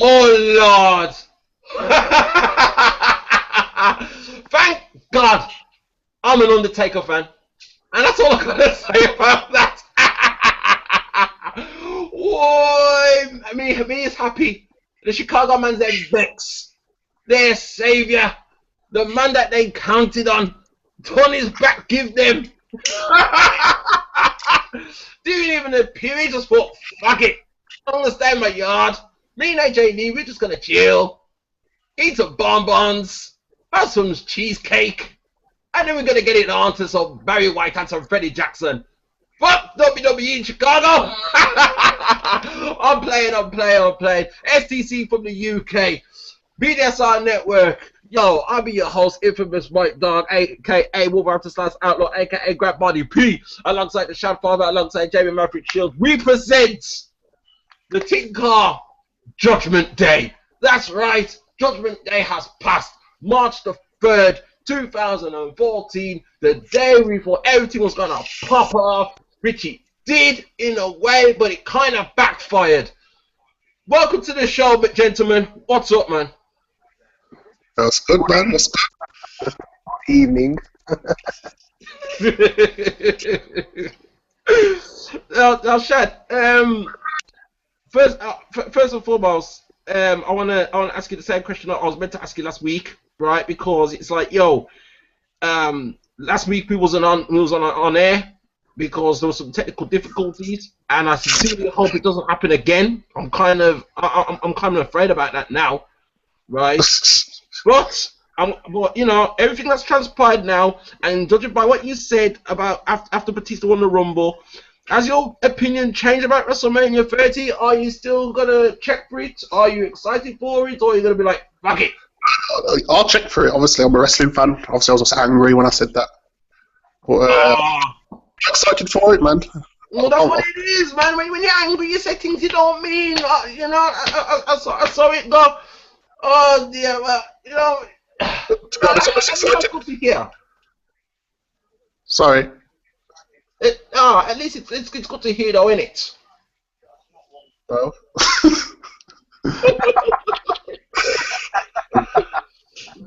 Oh Lord! Thank God I'm an Undertaker fan. And that's all I gotta say about that. Whoa, me is happy. The Chicago man's their Vex, their savior, the man that they counted on. Turn his back, give them. Didn't even appear, he just thought, fuck it. I don't understand my yard. Me and AJ Lee, we're just gonna chill, eat some bonbons, have some cheesecake, and then we're gonna get it on to some Barry White and some Freddie Jackson. Fuck WWE in Chicago! I'm playing. STC from the UK, BDSR Network. Yo, I'll be your host, Infamous White Dog, aka Wolverhampton Slash Outlaw, aka Grab Body P, alongside the Shadfather, alongside Jamie Maverick Shields. We present the Tinker Judgment Day. That's right, Judgment Day has passed. March the 3rd, 2014, the day before everything was gonna pop off, which it did in a way, but it kind of backfired. Welcome to the show, gentlemen. What's up, man? That's good, man. That's good. Evening. Now, Shad. First and foremost, I wanna ask you the same question I was meant to ask you last week, right? Because it's like, yo, last week we wasn't on air because there was some technical difficulties, and I sincerely hope it doesn't happen again. I'm kind of afraid about that now, right? But you know, everything that's transpired now, and judging by what you said about after Batista won the Rumble, has your opinion changed about WrestleMania 30? Are you still gonna check for it? Are you excited for it, or are you gonna be like, fuck it? I'll check for it. Obviously, I'm a wrestling fan. Obviously, I was just angry when I said that. But I'm excited for it, man. Well, that's what it is, man. When you're angry, you say things you don't mean. You know, I saw it go. Oh dear, well, you know. To be honest, I'm excited. Good to hear. Sorry. At least it's good to hear, though, innit? Well.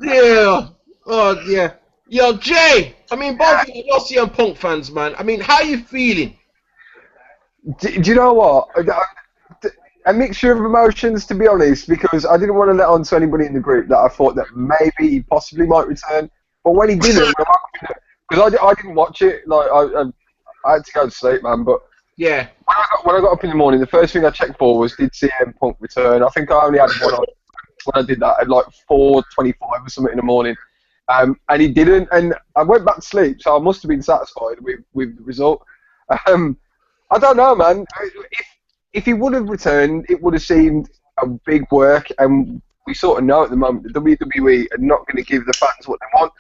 Yeah. Oh dear. Yo, Jay. I mean, both of you are CM Punk fans, man. I mean, how are you feeling? Do you know what? A mixture of emotions, to be honest, because I didn't want to let on to anybody in the group that I thought that maybe he possibly might return. But when he didn't, because I didn't watch it, like I had to go to sleep, man. But yeah, when I got up in the morning, the first thing I checked for was, did CM Punk return? I think I only had one on when I did that at like 4:25 or something in the morning, and he didn't. And I went back to sleep, so I must have been satisfied with the result. I don't know, man. If he would have returned, it would have seemed a big work, and we sort of know at the moment the WWE are not going to give the fans what they want.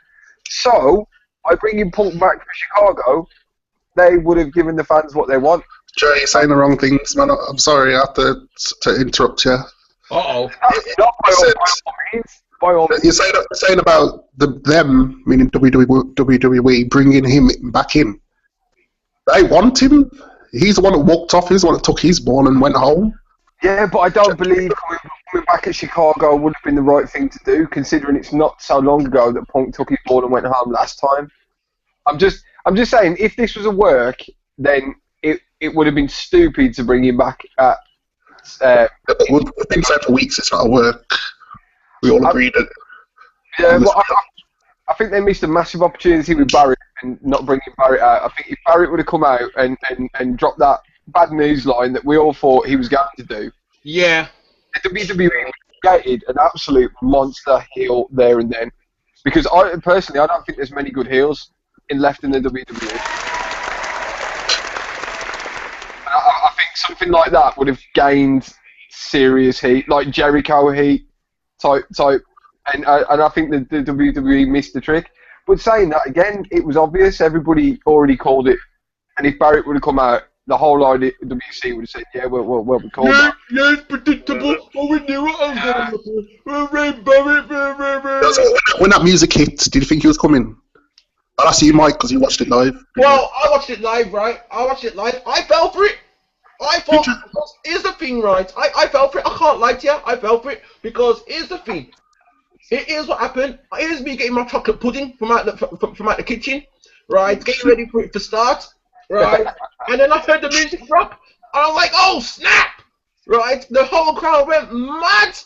So, by bringing Punk back for Chicago, they would have given the fans what they want. Jay, you're saying the wrong things, man. I'm sorry, I have to interrupt you. Uh-oh. By all means. You're saying about them, meaning WWE, bringing him back in. They want him. He's the one that walked off. He's the one that took his ball and went home. Yeah, but I don't believe coming back at Chicago would have been the right thing to do, considering it's not so long ago that Punk took his ball and went home last time. I'm just saying, if this was a work, then it would have been stupid to bring him back at. We've been saying for weeks it's not a work. We all agreed that. Yeah, well, I think they missed a massive opportunity with Barrett and not bringing Barrett out. I think if Barrett would have come out and dropped that bad news line that we all thought he was going to do, yeah, the WWE created an absolute monster heel there and then. Because I don't think there's many good heels left in the WWE. I think something like that would have gained serious heat, like Jericho heat type. And I think the WWE missed the trick. But saying that again, it was obvious. Everybody already called it. And if Barrett would have come out, the whole WC would have said, "Yeah, well, we called that." Yeah, it's predictable. Oh, we knew it was going to happen. When that music hit, did you think he was coming? I see you, Mike, because you watched it live. Well, I watched it live, right? I watched it live. I fell for it. I thought, here's the thing, right? I fell for it. I can't lie to you. I fell for it because here's the thing. Here's what happened. Here's me getting my chocolate pudding from out the kitchen, right? Getting ready for it to start, right? And then I heard the music drop, and I'm like, oh snap, right? The whole crowd went mad,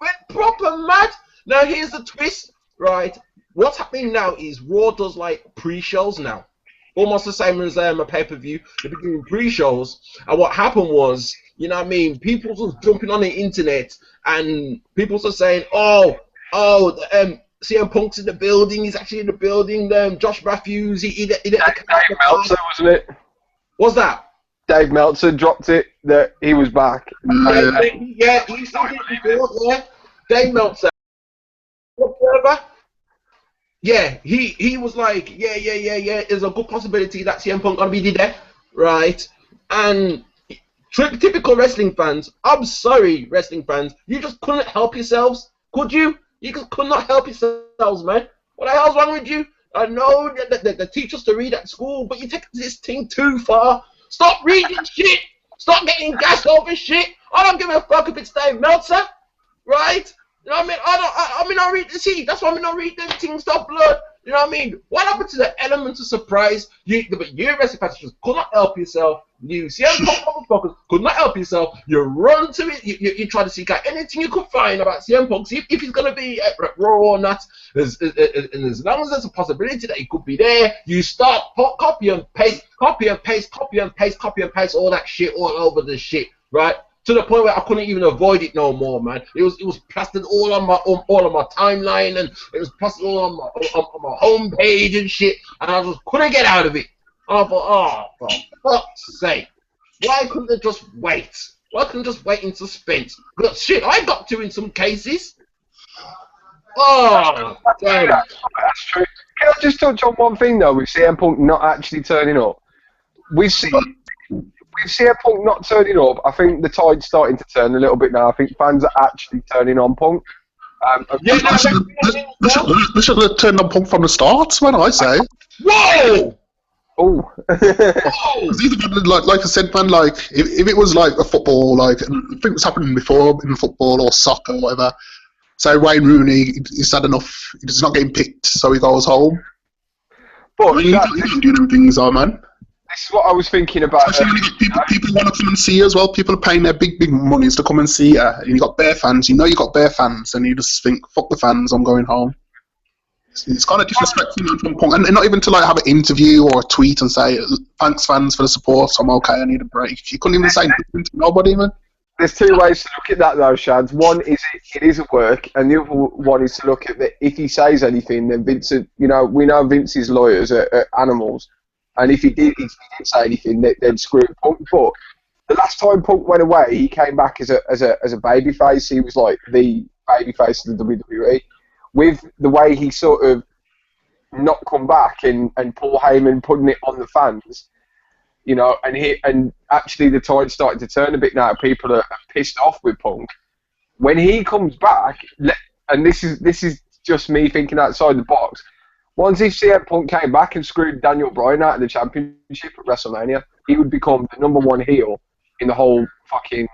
went proper mad. Now here's the twist, right? What's happening now is Raw does like pre-shows now. Almost the same as a pay-per-view. They're doing pre-shows, and what happened was, you know what I mean, people just jumping on the internet, and people are saying, CM Punk's in the building, he's actually in the building, Josh Matthews, Dave Meltzer, wasn't it? What's that? Dave Meltzer dropped it, that he was back. Yeah, he's still before, yeah. Dave Meltzer. Whatever. Yeah, he was like, yeah. There's a good possibility that CM Punk gonna be there, right? And typical wrestling fans, I'm sorry, wrestling fans, you just couldn't help yourselves, could you? You just could not help yourselves, man. What the hell's wrong with you? I know that they teach us to read at school, but you take this thing too far. Stop reading shit. Stop getting gassed over shit. I don't give a fuck if it's Dave Meltzer, right? You know what I mean? I read the see. That's why I don't read them things. Stop blood. You know what I mean? What happened to the element of surprise? But you wrestling fans just could not help yourself. You CM Punk motherfuckers could not help yourself. You run to it. You try to seek out anything you could find about CM Punk. See if he's gonna be at Raw or not. And as long as there's a possibility that he could be there, you start copy and paste all that shit all over the shit, right? To the point where I couldn't even avoid it no more, man. It was plastered all on my timeline, and it was plastered all on my homepage and shit, and I just couldn't get out of it. And I thought, oh, for fuck's sake, why couldn't they just wait? Why couldn't they just wait in suspense? Because shit, I got to in some cases. Oh, damn. That's true. Can I just touch on one thing though, with CM Punk not actually turning up? With CM Punk not turning up, I think the tide's starting to turn a little bit now. I think fans are actually turning on Punk. They should have turned on Punk from the start, when I say. Whoa! Oh. Like I said, man, like, if it was like a football, like, I think it was happening before in football or soccer or whatever. So Wayne Rooney, he's had enough, he's not getting picked, so he goes home. But you don't do them things, man. This is what I was thinking about. Especially when you get people want to come and see you as well. People are paying their big monies to come and see you. And you got bare fans. You know you got bare fans, and you just think, "Fuck the fans, I'm going home." It's kind of disrespectful from Punk, and not even to like have an interview or a tweet and say, "Thanks, fans, for the support. I'm okay. I need a break." You couldn't even say nothing to nobody, man. There's two ways to look at that, though, Shads. One is it is a work, and the other one is to look at that if he says anything, then Vince, we know Vince's lawyers are animals. And if he didn't say anything, then screw Punk. But the last time Punk went away, he came back as a babyface. He was like the babyface of the WWE. With the way he sort of not come back and Paul Heyman putting it on the fans, and actually the tide's starting to turn a bit now. People are pissed off with Punk. When he comes back, and this is just me thinking outside the box. Once if CM Punk came back and screwed Daniel Bryan out of the championship at WrestleMania, he would become the #1 heel in the whole fucking...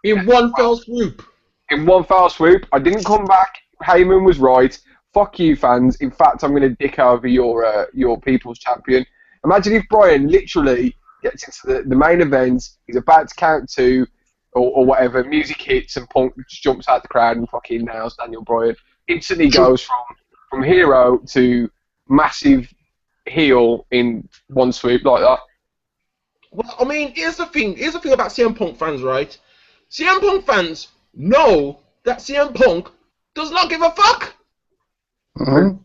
in one fell swoop. In one foul swoop. I didn't come back. Heyman was right. Fuck you, fans. In fact, I'm going to dick over your people's champion. Imagine if Bryan literally gets into the main event, he's about to count 2, or whatever, music hits, and Punk just jumps out the crowd and fucking nails Daniel Bryan. Instantly goes from hero to massive heel in one swoop like that. Well, I mean, here's the thing about CM Punk fans, right? CM Punk fans know that CM Punk does not give a fuck. Mm-hmm.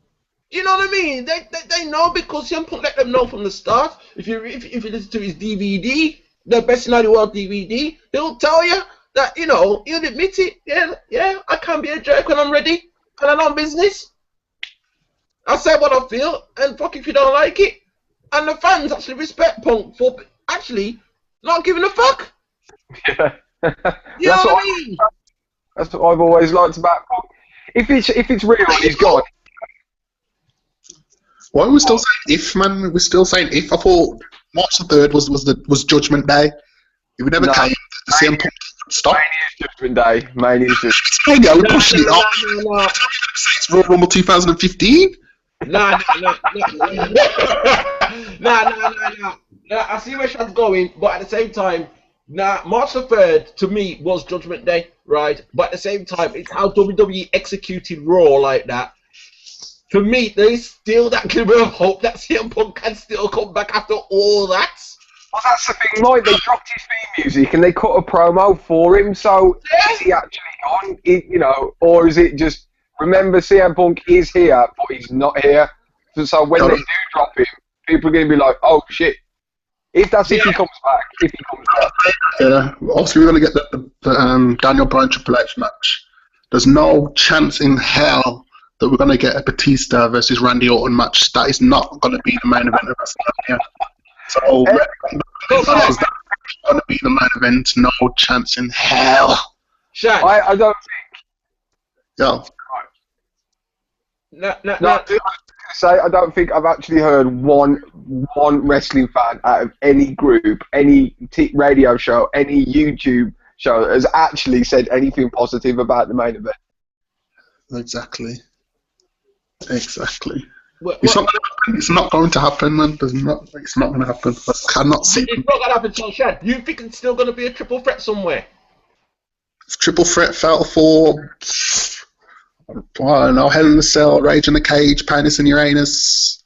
You know what I mean? They know, because CM Punk let them know from the start. If you listen to his DVD, the Best in the World DVD, he'll tell you that, he'll admit it. Yeah, I can be a jerk when I'm ready, and I'm on business. I say what I feel, and fuck if you don't like it. And the fans actually respect Punk for actually not giving a fuck. Yeah. You know what I mean? That's what I've always liked about Punk. If it's real, he's gone. Why are we still saying if, man? We're still saying if. I thought March the 3rd was Judgment Day. If it never came, the CM Punk stop. Mania's Judgment Day. Mania's Judgment Mania, we're pushing it up. No. It's Royal Rumble 2015. Nah. I see where Shad's going, but at the same time, March the 3rd to me was Judgment Day, right? But at the same time, it's how WWE executed Raw like that. For me, there is still that glimmer of hope that CM Punk can still come back after all that. Well, that's the thing, Mike. They dropped his theme music and they cut a promo for him. So is he actually gone? You know, or is it just remember CM Punk is here, but he's not here? So when they do drop him, people are going to be like, "Oh shit!" If that's if he comes back. If he comes back. Yeah. Also, we're going to get the Daniel Bryan Triple H match. There's no chance in hell that we're going to get a Batista versus Randy Orton match. That is not going to be the main event of WrestleMania. So, that's going to be the main event. No chance in hell. Shad. I don't think. Yeah. I don't think I've actually heard one wrestling fan out of any group, any radio show, any YouTube show that has actually said anything positive about the main event. Exactly. It's not going to happen, man. It's not going to happen. I cannot see. It's not going to happen, so Shad. You think it's still going to be a triple threat somewhere? Triple threat fell for. I don't know, Hell in a Cell, Rage in a Cage, Penis and Uranus.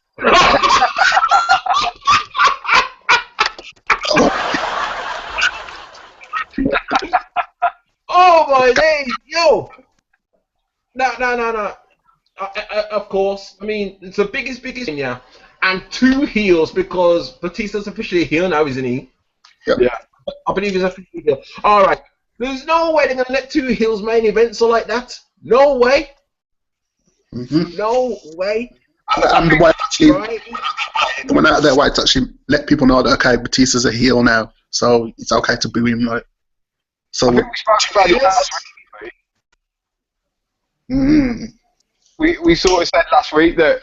Oh my days, yo! No. Of course. I mean, it's the biggest yeah. And 2 heels because Batista's officially a heel now, isn't he? Yep. Yeah. I believe he's officially a heel. Alright. There's no way they're going to let 2 heels main events or like that. No way. Mm-hmm. No way. And the way actually went out of their way to actually let people know that okay, Batista's a heel now, so it's okay to boo him, like. So I think we spoke about it last week. We sort of said last week that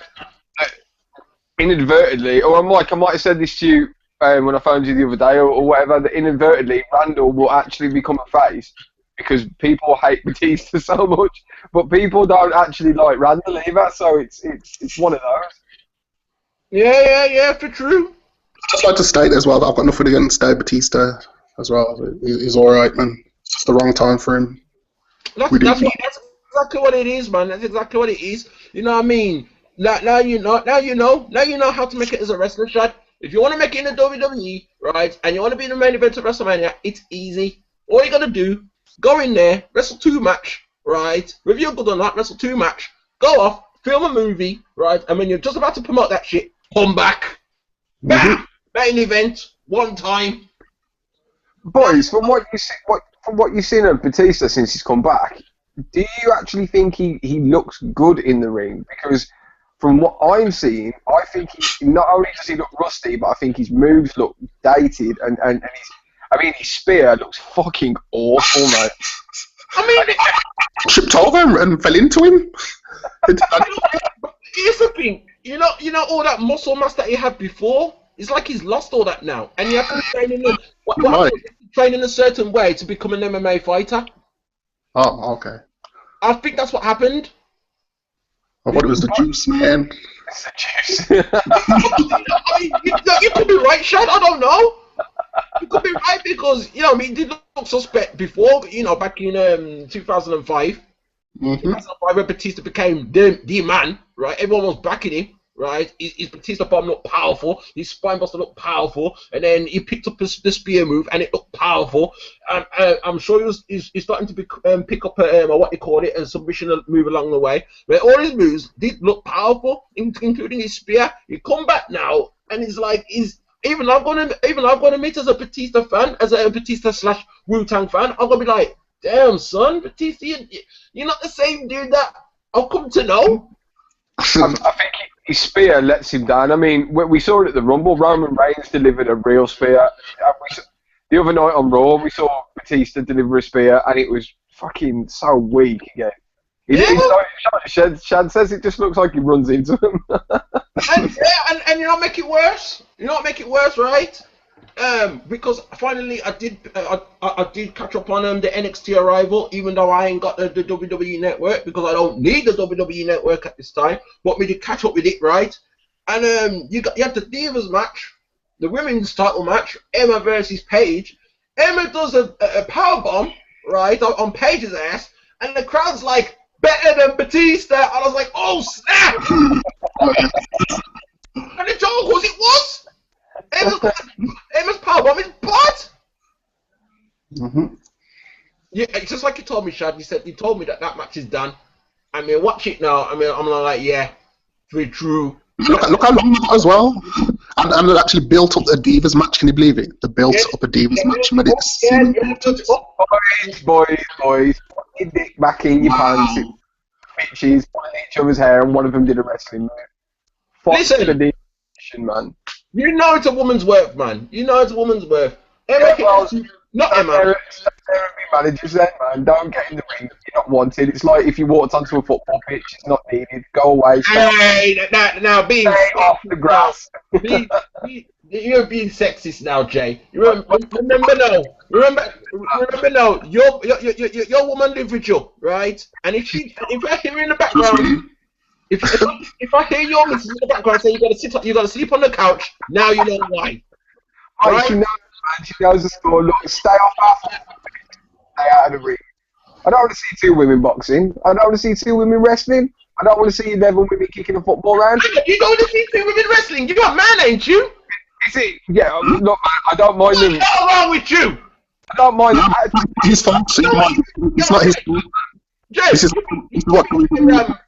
inadvertently, or Mike, I might have said this to you when I phoned you the other day, or whatever, that inadvertently Randall will actually become a face. Because people hate Batista so much, but people don't actually like Randall either, so it's one of those. Yeah, for true. I'd just like to state as well that I've got nothing against Dave Batista as well. He's alright, man. It's just the wrong time for him. That's exactly what it is, man. That's exactly what it is. You know what I mean? Now you know how to make it as a wrestler, Shad. If you want to make it in the WWE, right, and you want to be in the main event of WrestleMania, it's easy. All you gotta do. Go in there, wrestle 2 match, right? Whether you're good or not, wrestle 2 match. Go off, film a movie, right? And when you're just about to promote that shit, come back. Bam! Main event, 1 time. Boys, from what you've seen of Batista since he's come back, do you actually think he looks good in the ring? Because from what I'm seeing, I think not only does he look rusty, but I think his moves look dated and his spear looks fucking awful, mate. I mean, tripped over and fell into him. Here's the thing, you know all that muscle mass that he had before. It's like he's lost all that now, and you have to train in a certain way to become an MMA fighter. Oh, okay. I think that's what happened. I thought it was the juice, man. It's the juice. You could be right, Shad. I don't know. You could be right because he did look suspect before. Back in 2005. 2005, when Batista became the man, right? Everyone was backing him, right? His Batista bomb looked powerful. His spine buster looked powerful, and then he picked up the spear move, and it looked powerful. I'm sure he's starting to pick up a submission move along the way. But all his moves did look powerful, including his spear. He come back now, and it's like even I've gone to meet as a Batista fan, as a Batista / Wu-Tang fan. I'm gonna be like, damn son, Batista, you're not the same dude that I've come to know. I think his spear lets him down. I mean, we saw it at the Rumble. Roman Reigns delivered a real spear. The other night on Raw, we saw Batista deliver a spear, and it was fucking so weak again. Shad says it just looks like he runs into him. and you know what make it worse? Right? because finally I did catch up on the NXT arrival, even though I ain't got the WWE network because I don't need the WWE network at this time. But we did catch up with it, right? And you had the Divas match, the women's title match, Emma versus Paige. Emma does a power bomb, right, on Paige's ass, and the crowd's like, better than Batista, and I was like, oh snap! And the joke was it was. Emma's powerbomb is butt. Yeah, it's just like you told me, Shad. You told me that match is done. I mean, watch it now. I mean, I'm like, yeah, very true. Look how long they got as well. And they actually built up the Divas match. Can you believe it? They built up a Divas match. Made it Boys. Put your dick back in your pants. Bitches pulling each other's hair, and one of them did a wrestling move. Listen, the Divas, man. You know it's a woman's worth, man. You know it's a woman's worth. Emma, not Emma. Managers then, man. Don't get in the ring. You're not wanted. It's like if you walked onto a football pitch, it's not needed. Go away. Hey, now being stay off the grass. You're being sexist now, Jay. Remember now. Your woman live with you, right? And if I hear in the background, if I hear your missus in the background saying you gotta sleep on the couch, now you know why. Right? She knows the score. Look, stay off our stay out of the ring. I don't want to see two women boxing. I don't want to see two women wrestling. I don't want to see 11 women kicking a football round. You don't want to see two women wrestling. You're a man, ain't you? Is it? Yeah, look, I don't mind them. What's wrong with you? I don't mind that. His fault. It's not his fault. Jay,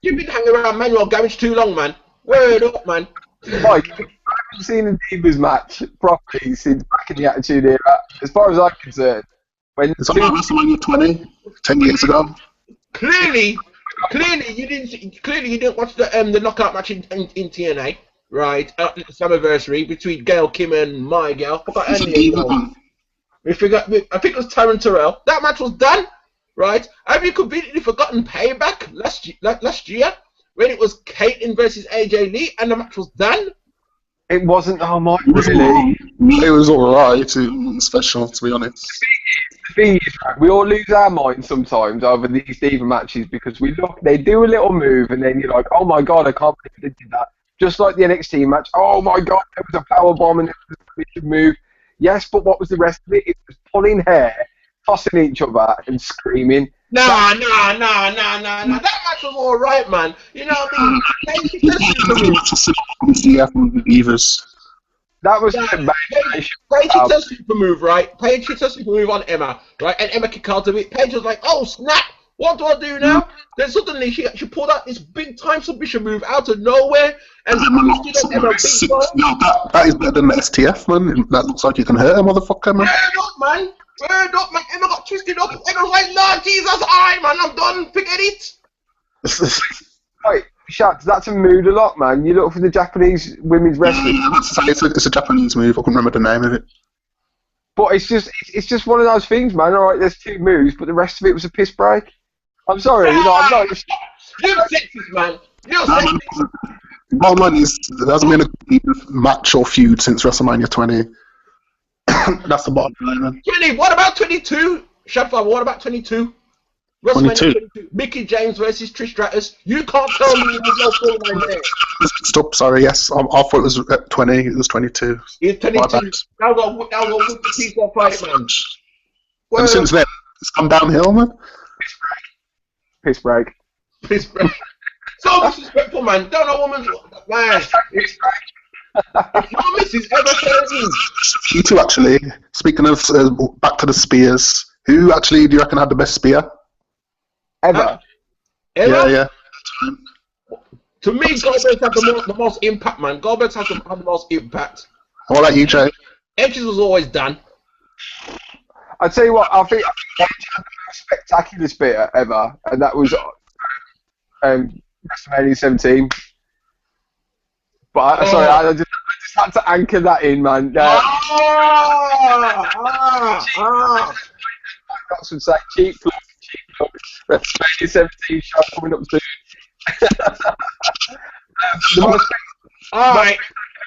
you've been hanging around manual garage too long, man. Word up, man. Mike, I haven't seen a Divas match properly since back in the Attitude Era. As far as I'm concerned, when it's on WrestleMania 20, 10 years ago. Clearly you didn't watch the knockout match in TNA, right? At the Slammiversary between Gail Kim and my girl. I think it was Taryn Terrell. That match was done, right? Have you completely forgotten Payback last year when it was Caitlyn versus AJ Lee and the match was done? It wasn't really. It was alright. It wasn't special, to be honest. The thing is, we all lose our minds sometimes over these Diva matches because they do a little move and then you're like, oh my god, I can't believe they did that. Just like the NXT match, oh my god, there was a power bomb and it was a move. Yes, but what was the rest of it? It was pulling hair, tossing each other and screaming. Nah. That match was alright, man. You know what I mean? That was Paige hit a super move, right? Paige hit a super move on Emma, right? And Emma kicked out of it. Paige was like, oh snap! What do I do now? Then suddenly she pulled out this big time submission move out of nowhere and Emma that is better than the STF, man. That looks like you can hurt a motherfucker, man. Word up, man. Emma got twisted up. Emma was like, Lord Jesus, man, I'm done. Forget it. Wait, Shaq, that's a mood a lot, man. You look for the Japanese women's wrestling. It's a Japanese move. I couldn't remember the name of it. But it's just one of those things, man. All right, there's two moves, but the rest of it was a piss break. I'm sorry, I'm not. You're sexist, man. You're sexist. Bottom line is, there hasn't been a match or feud since WrestleMania 20. That's the bottom line, man. 20. What about 22? Shadfire, what about 22? WrestleMania 22. Mickey James versus Trish Stratus. You can't tell me there's no storyline there. Stop, sorry, yes. I thought it was 20. It was 22. It's 22. Now go with the piece of fight, man. And since then, it's come downhill, man. Piss break. So disrespectful, man. Don't know woman's man. If your missus ever heard me. You two, actually. Speaking of back to the spears, who actually do you reckon had the best spear? Ever? Yeah. To me, Goldberg had the most impact, man. Goldberg had the most impact. What about you, Jay? Edge's was always done. I'll tell you what, I think Edge had the most spectacular spear ever, and that was WrestleMania 17. But sorry, I just had to anchor that in, man. That's some say cheap plug. WrestleMania 17 show coming up soon. The most Alright.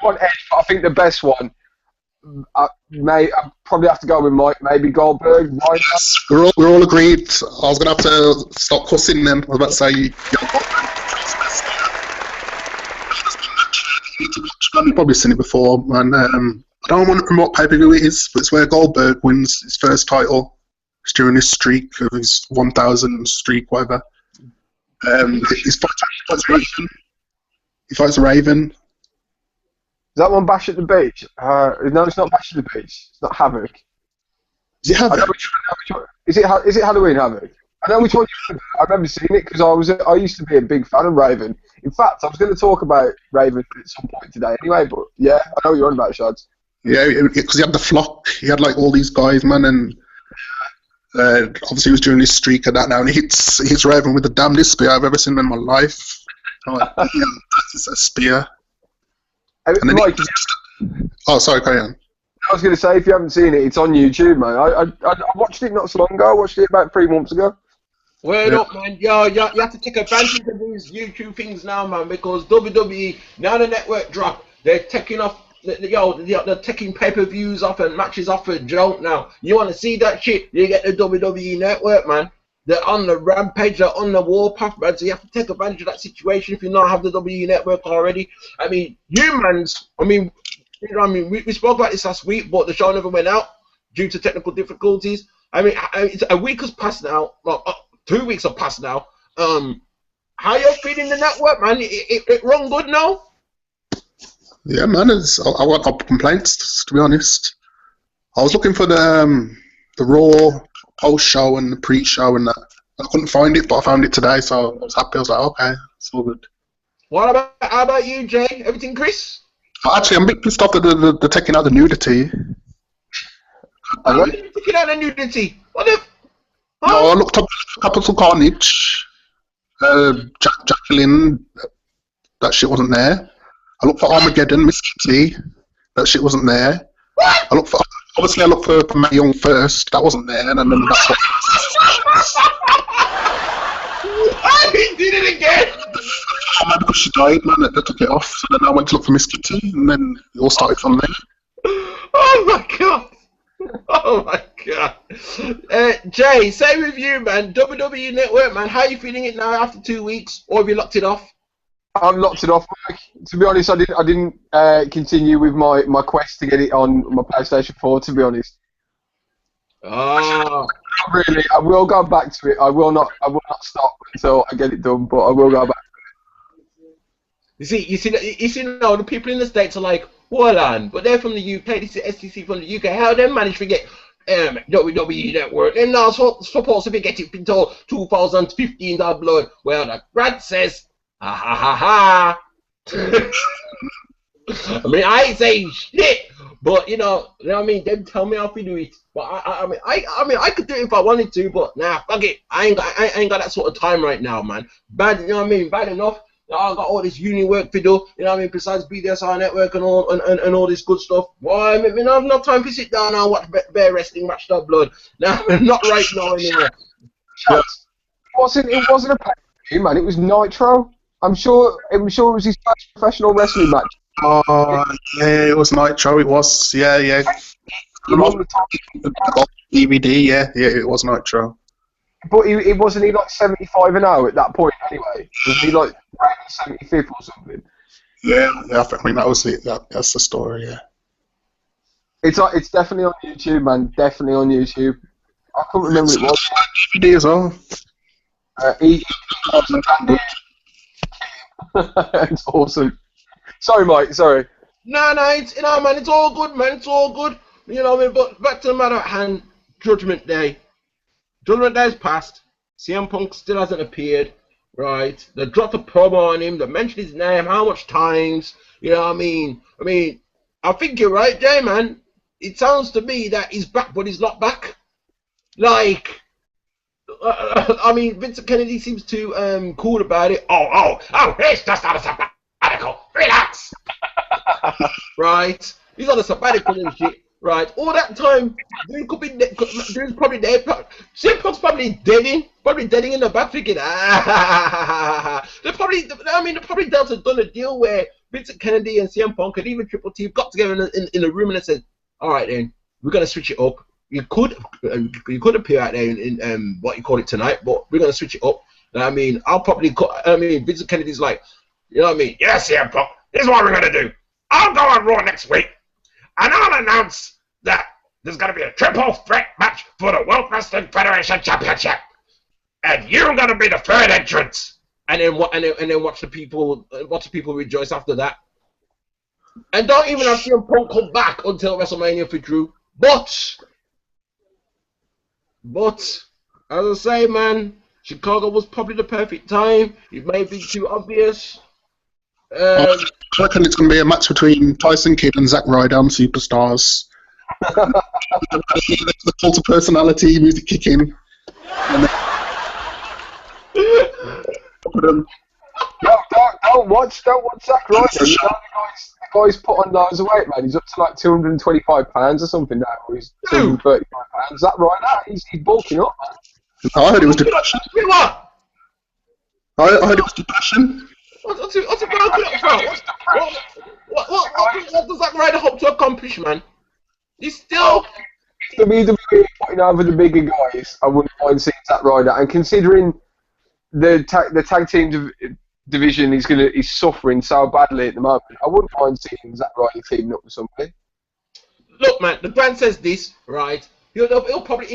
one Edge, but I think the best one I probably have to go with Mike, maybe Goldberg. Why? Yes, we're all agreed. I was going to have to stop cussing then. I was about to say, you've probably seen it before, and I don't remember what pay-per-view it is, but it's where Goldberg wins his first title during his streak, of his 1,000 streak, whatever. He fights Raven. He fights Raven. Is that one Bash at the Beach? No, it's not Bash at the Beach. It's not Havoc. Is it Havoc? Which one, is it Halloween Havoc? I know which one. I remember seeing it because I used to be a big fan of Raven. In fact, I was going to talk about Raven at some point today anyway. But yeah, I know what you're on about, Shads. Yeah, because he had the flock. He had like all these guys, man, and obviously he was during his streak and that now, and he hits Raven with the damnedest spear I've ever seen in my life. Like, yeah, that's a spear. And then Mike, oh, sorry, carry on. I was going to say, if you haven't seen it, it's on YouTube, man. I watched it not so long ago. I watched it about 3 months ago. Wait up, man. Yo, you have to take advantage of these YouTube things now, man, because WWE, now the network drop, they're taking off, they're taking pay-per-views off and matches off for joke now. You want to see that shit, you get the WWE network, man. They're on the rampage, they're on the warpath, man, so you have to take advantage of that situation if you not have the WWE network already. I mean, humans, we spoke about this last week, but the show never went out due to technical difficulties. I mean, it's a week has passed now, well, 2 weeks have passed now. How you feeling the network, man? It run good now? Yeah, man, I want no complaints, to be honest. I was looking for the Raw post-show and the pre-show and that. I couldn't find it, but I found it today, so I was happy. I was like, okay, it's all good. How about you, Jay? Everything, Chris? Actually, I'm a bit pissed off that they're taking out the nudity. Are you taking out the nudity? What if? Huh? No, I looked up Capital Carnage, Jacqueline, that shit wasn't there. I looked for Armageddon, Miss Kitty, that shit wasn't there. What? I looked for Mae Young first, that wasn't there, and then that's what. He did it again! Oh man, because she died, man, they took it off, so then I went to look for Miss Kitty, and then it all started from there. Oh my god! Oh my god! Jay, same with you, man. WWE Network, man. How are you feeling it now after 2 weeks, or have you locked it off? I've locked it off, Mike. To be honest, I didn't continue with my quest to get it on my PlayStation 4. To be honest. Oh. Not really. I will go back to it. I will not stop until I get it done. But I will go back. You see now the people in the States are like, hold on, but they're from the UK. This is STC from the UK. How they managed to get WWE Network? They're not supposed to be getting until 2015 blood. Well, the Brad says, ha ha ha ha. I mean, I ain't saying shit, but you know what I mean. Them tell me how to do it, but I mean, I could do it if I wanted to, but nah, fuck it. I ain't got that sort of time right now, man. Bad, you know what I mean? Bad enough. I got all this uni work to do, you know what I mean, besides BDSR network and all this good stuff. Why, I mean, I have no time to sit down and watch bear wrestling, match that blood. Nah, not right now anyway. It wasn't a pay-per-view, man. It was Nitro. I'm sure it was his first professional wrestling match. Oh, yeah, it was Nitro. It was, yeah. He won the top. DVD, yeah, it was Nitro. But he wasn't he like 75 and 0 at that point anyway? Was he like 75th or something? Yeah, I think that was it. That's the story. Yeah. It's definitely on YouTube, man. Definitely on YouTube. I couldn't remember what it was. DVD as well. It's awesome. Sorry, Mike. Sorry. No, it's man. It's all good, man. It's all good. You know, I mean, but back to the matter at hand. Judgment Day. Judgment Day's passed. CM Punk still hasn't appeared, right? They dropped a promo on him. They mentioned his name, how much times. You know what I mean? I think you're right, Jay, man. It sounds to me that he's back, but he's not back. Like, I mean, Vincent Kennedy seems too cool about it. Oh, it's just not a sabbatical. Relax. Right? He's on a sabbatical and shit. Right, all that time, dude probably dead. CM Punk's probably deading in the back, thinking, they probably done a deal where Vincent Kennedy and CM Punk and even Triple T got together in a room and they said, all right then, we're gonna switch it up. You could appear out there in what you call it tonight, but we're gonna switch it up. I mean, Vincent Kennedy's like, you know what I mean? Yes, yeah, Punk. This is what we're gonna do. I'll go on Raw next week, and I'll announce that there's gonna be a triple threat match for the World Wrestling Federation Championship, and you're gonna be the third entrance. And then watch the people rejoice after that. And don't even have CM Punk come back until WrestleMania for Drew. But as I say, man, Chicago was probably the perfect time. It may be too obvious. I reckon it's going to be a match between Tyson Kidd and Zack Ryder on Superstars. The cult of personality music kick in. Don't watch Zack Ryder. You know, the guy's put on loads of weight, man. He's up to like 225 pounds or something now. Or he's 235 pounds. Zack Ryder, he's bulking up, man. I heard it was depression. What? I heard it was depression. What's it broken up for? What does Zack Ryder hope to accomplish, man? He's still... WWE putting over the bigger guys, I wouldn't mind seeing Zack Ryder. And considering the tag team division he's suffering so badly at the moment, I wouldn't mind seeing Zack Ryder teaming up with somebody. Look, man, the brand says this, right? He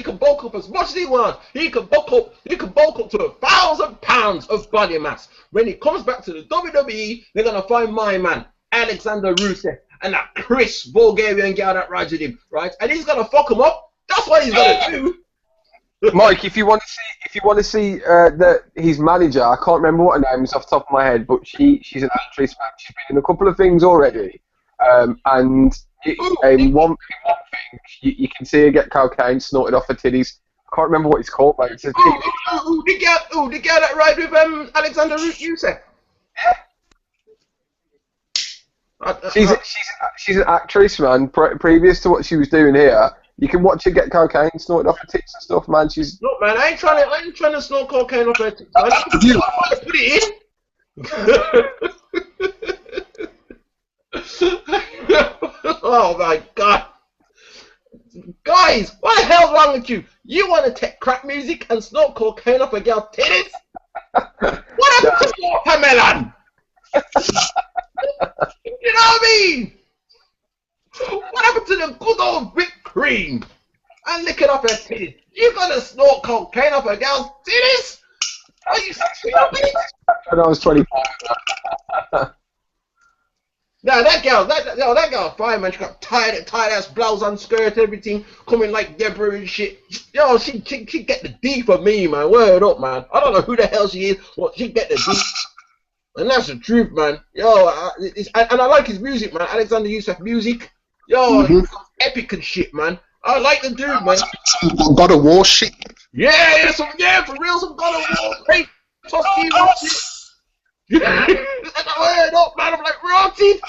can bulk up as much as he wants. He can bulk up to 1,000 pounds of body mass. When he comes back to the WWE, they're gonna find my man, Alexander Rusev, and that Chris Bulgarian gal that rides with him, right? And he's gonna fuck him up. That's what he's gonna do. Mike, if you want to see his manager, I can't remember what her name is off the top of my head, but she's an actress, man. She's been in a couple of things already, and in one thing, you can see her get cocaine snorted off her titties. I can't remember what it's called, mate. It's a TV. The girl that ride with Alexander Rusev. Yeah. She's an actress, man. Previous to what she was doing here, you can watch her get cocaine snorted off her tits and stuff, man. Look, man, I ain't trying to snort cocaine off her tits. I just put it in. Oh my god. Guys, what the hell's wrong with you? You want to take crap music and snort cocaine off a girl's titties? What happened to watermelon? You know what I mean? What happened to the good old whipped cream? And lick it off her titties. You gonna snort cocaine off a girl's titties? Are you stupid? When I was 25. Nah, that girl fine, man. She got tight ass blouse on, skirt, everything, coming like Deborah and shit. Yo, she get the D for me, man. Word up, man. I don't know who the hell she is, but she get the D. And that's the truth, man. Yo, and I like his music, man. Alexander Yusuf music. Yo, he's epic and shit, man. I like the dude, man. Some God of War shit. Yeah, for real, some God of War. Hey, and I heard up, man. I'm like, rotted.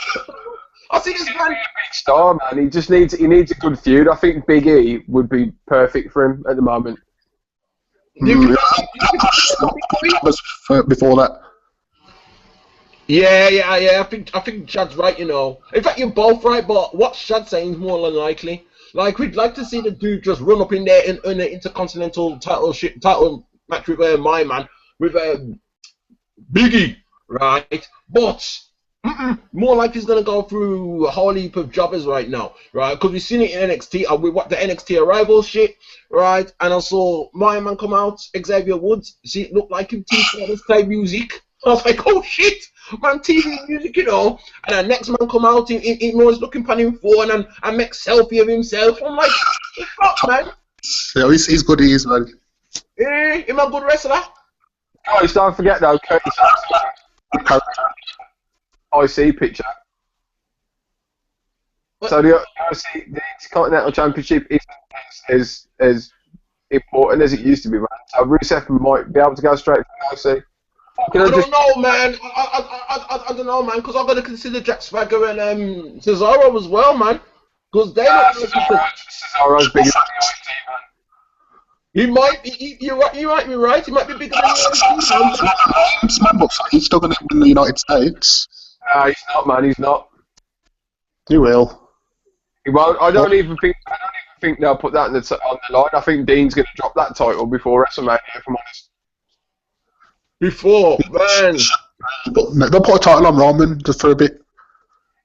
I see this man. Big star, man. He just needs a good feud. I think Big E would be perfect for him at the moment. Before that. Yeah. I think Chad's right, you know. In fact, you're both right, but what Chad's saying is more than likely. Like, we'd like to see the dude just run up in there in an intercontinental title match with my man, with Biggie, right? But more like he's gonna go through a whole heap of jobbers right now, right? Because we've seen it in NXT, and we watched the NXT Arrival shit, right? And I saw my man come out, Xavier Woods. See, it looked like him play music. I was like, oh shit, man, TV music, you know. And the next man come out, he was looking upon him phone and make selfie of himself. I'm like, fuck, man. Yeah, he's good, he is, man. Hey, him a good wrestler. Guys, don't forget though, Curtis IC picture. What? So the Intercontinental Championship isn't as important as it used to be, man. So Rusev might be able to go straight from IC. I don't know, man. I don't know, man, because I'm gonna consider Jack Swagger and Cesaro as well, man. Because they look like Cesaro's bigger than the IC, man. He might be. You might be right. He might be bigger than the IC. He's still gonna win the United States. He's not, man. He's not. He will. Well, I don't even think they'll put that on the line. I think Dean's going to drop that title before WrestleMania, if I'm honest. Before, man. They'll put a title on Roman just for a bit.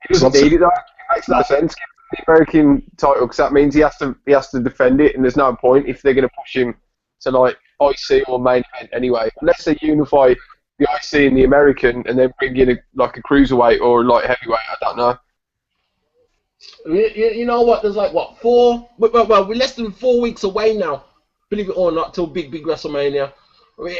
He doesn't need it though. It makes no sense. Give him the American title, because that means he has to defend it, and there's no point if they're going to push him to like IC or main event anyway. Unless they unify the IC and the American, and then bring in a cruiserweight or a light heavyweight. I don't know. You know what? There's like what 4? Well, we're less than 4 weeks away now. Believe it or not, till big WrestleMania. I mean,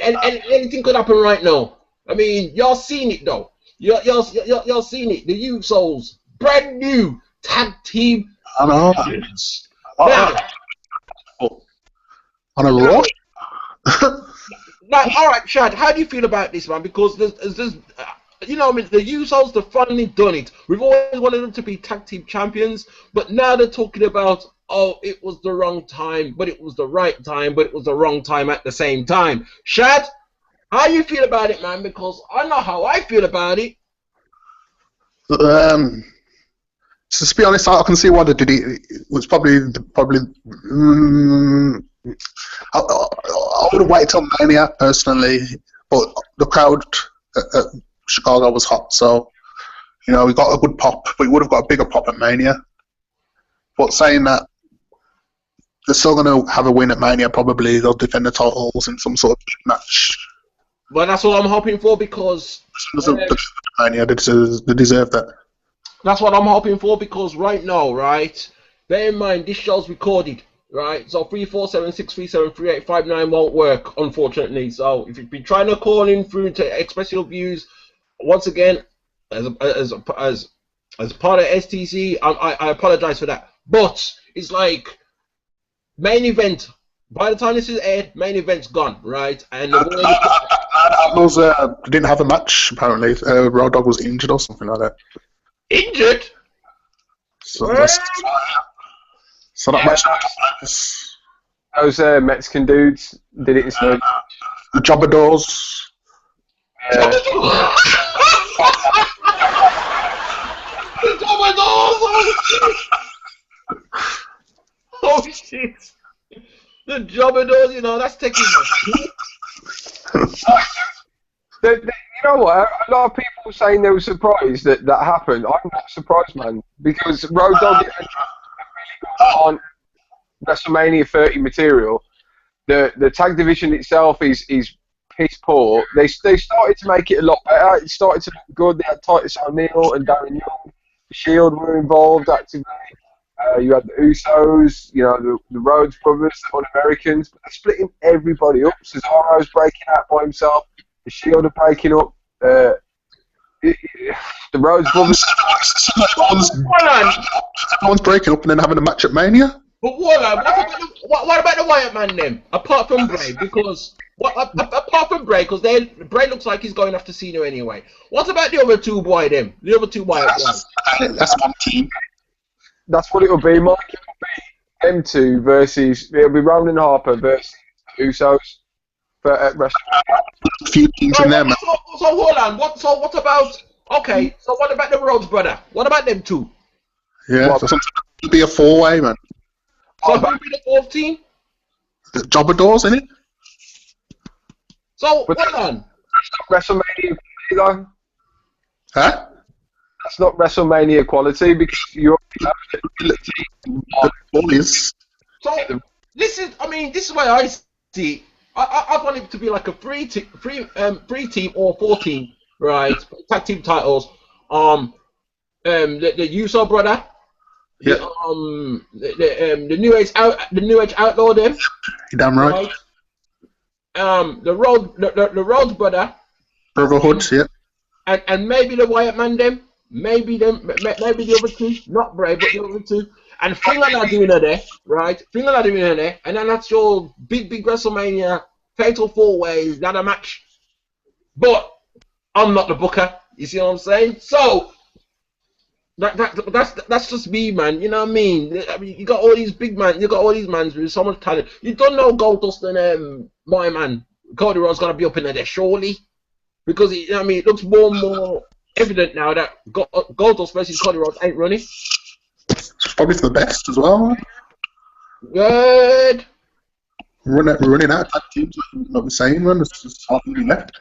anything could happen right now. I mean, y'all seen it though. Y'all seen it. The Usos, brand new tag team. I know. On a roll. Now, all right, Chad. How do you feel about this, man? Because there's you know, I mean, the Usos, they've finally done it. We've always wanted them to be tag team champions, but now they're talking about, oh, it was the wrong time, but it was the right time, but it was the wrong time at the same time. Shad, how you feel about it, man? Because I know how I feel about it. To be honest, I can see why they did it. It was probably. I would have waited till Mania personally, but the crowd at Chicago was hot, so you know we got a good pop, but we would have got a bigger pop at Mania. But saying that, they're still going to have a win at Mania. Probably they'll defend the titles in some sort of match. Well, that's what I'm hoping for, because Mania, they deserve that. That's what I'm hoping for, because right now, right, bear in mind this show's recorded, right? So 347-637-3859 won't work, unfortunately. So if you've been trying to call in through to express your views, once again, as part of STC, I apologize for that. But it's like main event. By the time this is aired, main event's gone, right? And they didn't have a match apparently. Road Dogg was injured or something like that. Injured? So that match. Those Mexican dudes did it instead. The Jobadors. Yeah. The Jobadors! Oh shit! The Jobadors, you know, that's taking. You know what? A lot of people saying they were surprised that happened. I'm not surprised, man, because Road Dogg on WrestleMania 30 material. The tag division itself is piss poor. They started to make it a lot better. It started to look good. They had Titus O'Neil and Darren Young. The Shield were involved actively. You had the Usos, you know, the Rhodes brothers, the Un-Americans, but they're splitting everybody up. Cesaro's breaking out by himself. The Shield are breaking up. The Rhodes brothers. Everyone's breaking up and then having a match at Mania. But what about the Wyatt man then? Apart from Bray, because apart from Bray, because Bray looks like he's going after Cena anyway. What about the other two boy them? The other two Wyatt boys. That's one team. That's what it'll be, Mike. It'll be them two versus. It'll be Roman Harper versus Usos for WrestleMania. A few teams in there, man. So hold on. What about? Okay. So what about the Rhodes brother? What about them two? Yeah, so it'll be a 4-way, man. So who'll be the fourth team? The Jobadors, innit? So hold on. WrestleMania, though. Huh? That's not WrestleMania quality because you're the boys. So this is why I see. I want it to be like a three team or 4 team, right? Tag team titles. The Uso brother. Yeah. The New Age Outlaw them. You're damn right. The Rhodes brother. Brotherhood, yeah. And maybe the Wyatt man them. Maybe the other two, not Bray, but the other two. And Fingal doing her there, right? Fingal doing her there, and then that's your big WrestleMania fatal 4-way ladder match. But I'm not the booker. You see what I'm saying? So that's just me, man. You know what I mean? You got all these big man. You got all these mans with so much talent. You don't know Goldust and my man Cody Rhodes gonna be up in there, surely, because you know what I mean. It looks more and more evident now that Goldust versus Cody Rhodes ain't running. It's probably for the best as well. Good. Running out of tag teams, like we're saying, man. There's just hardly left.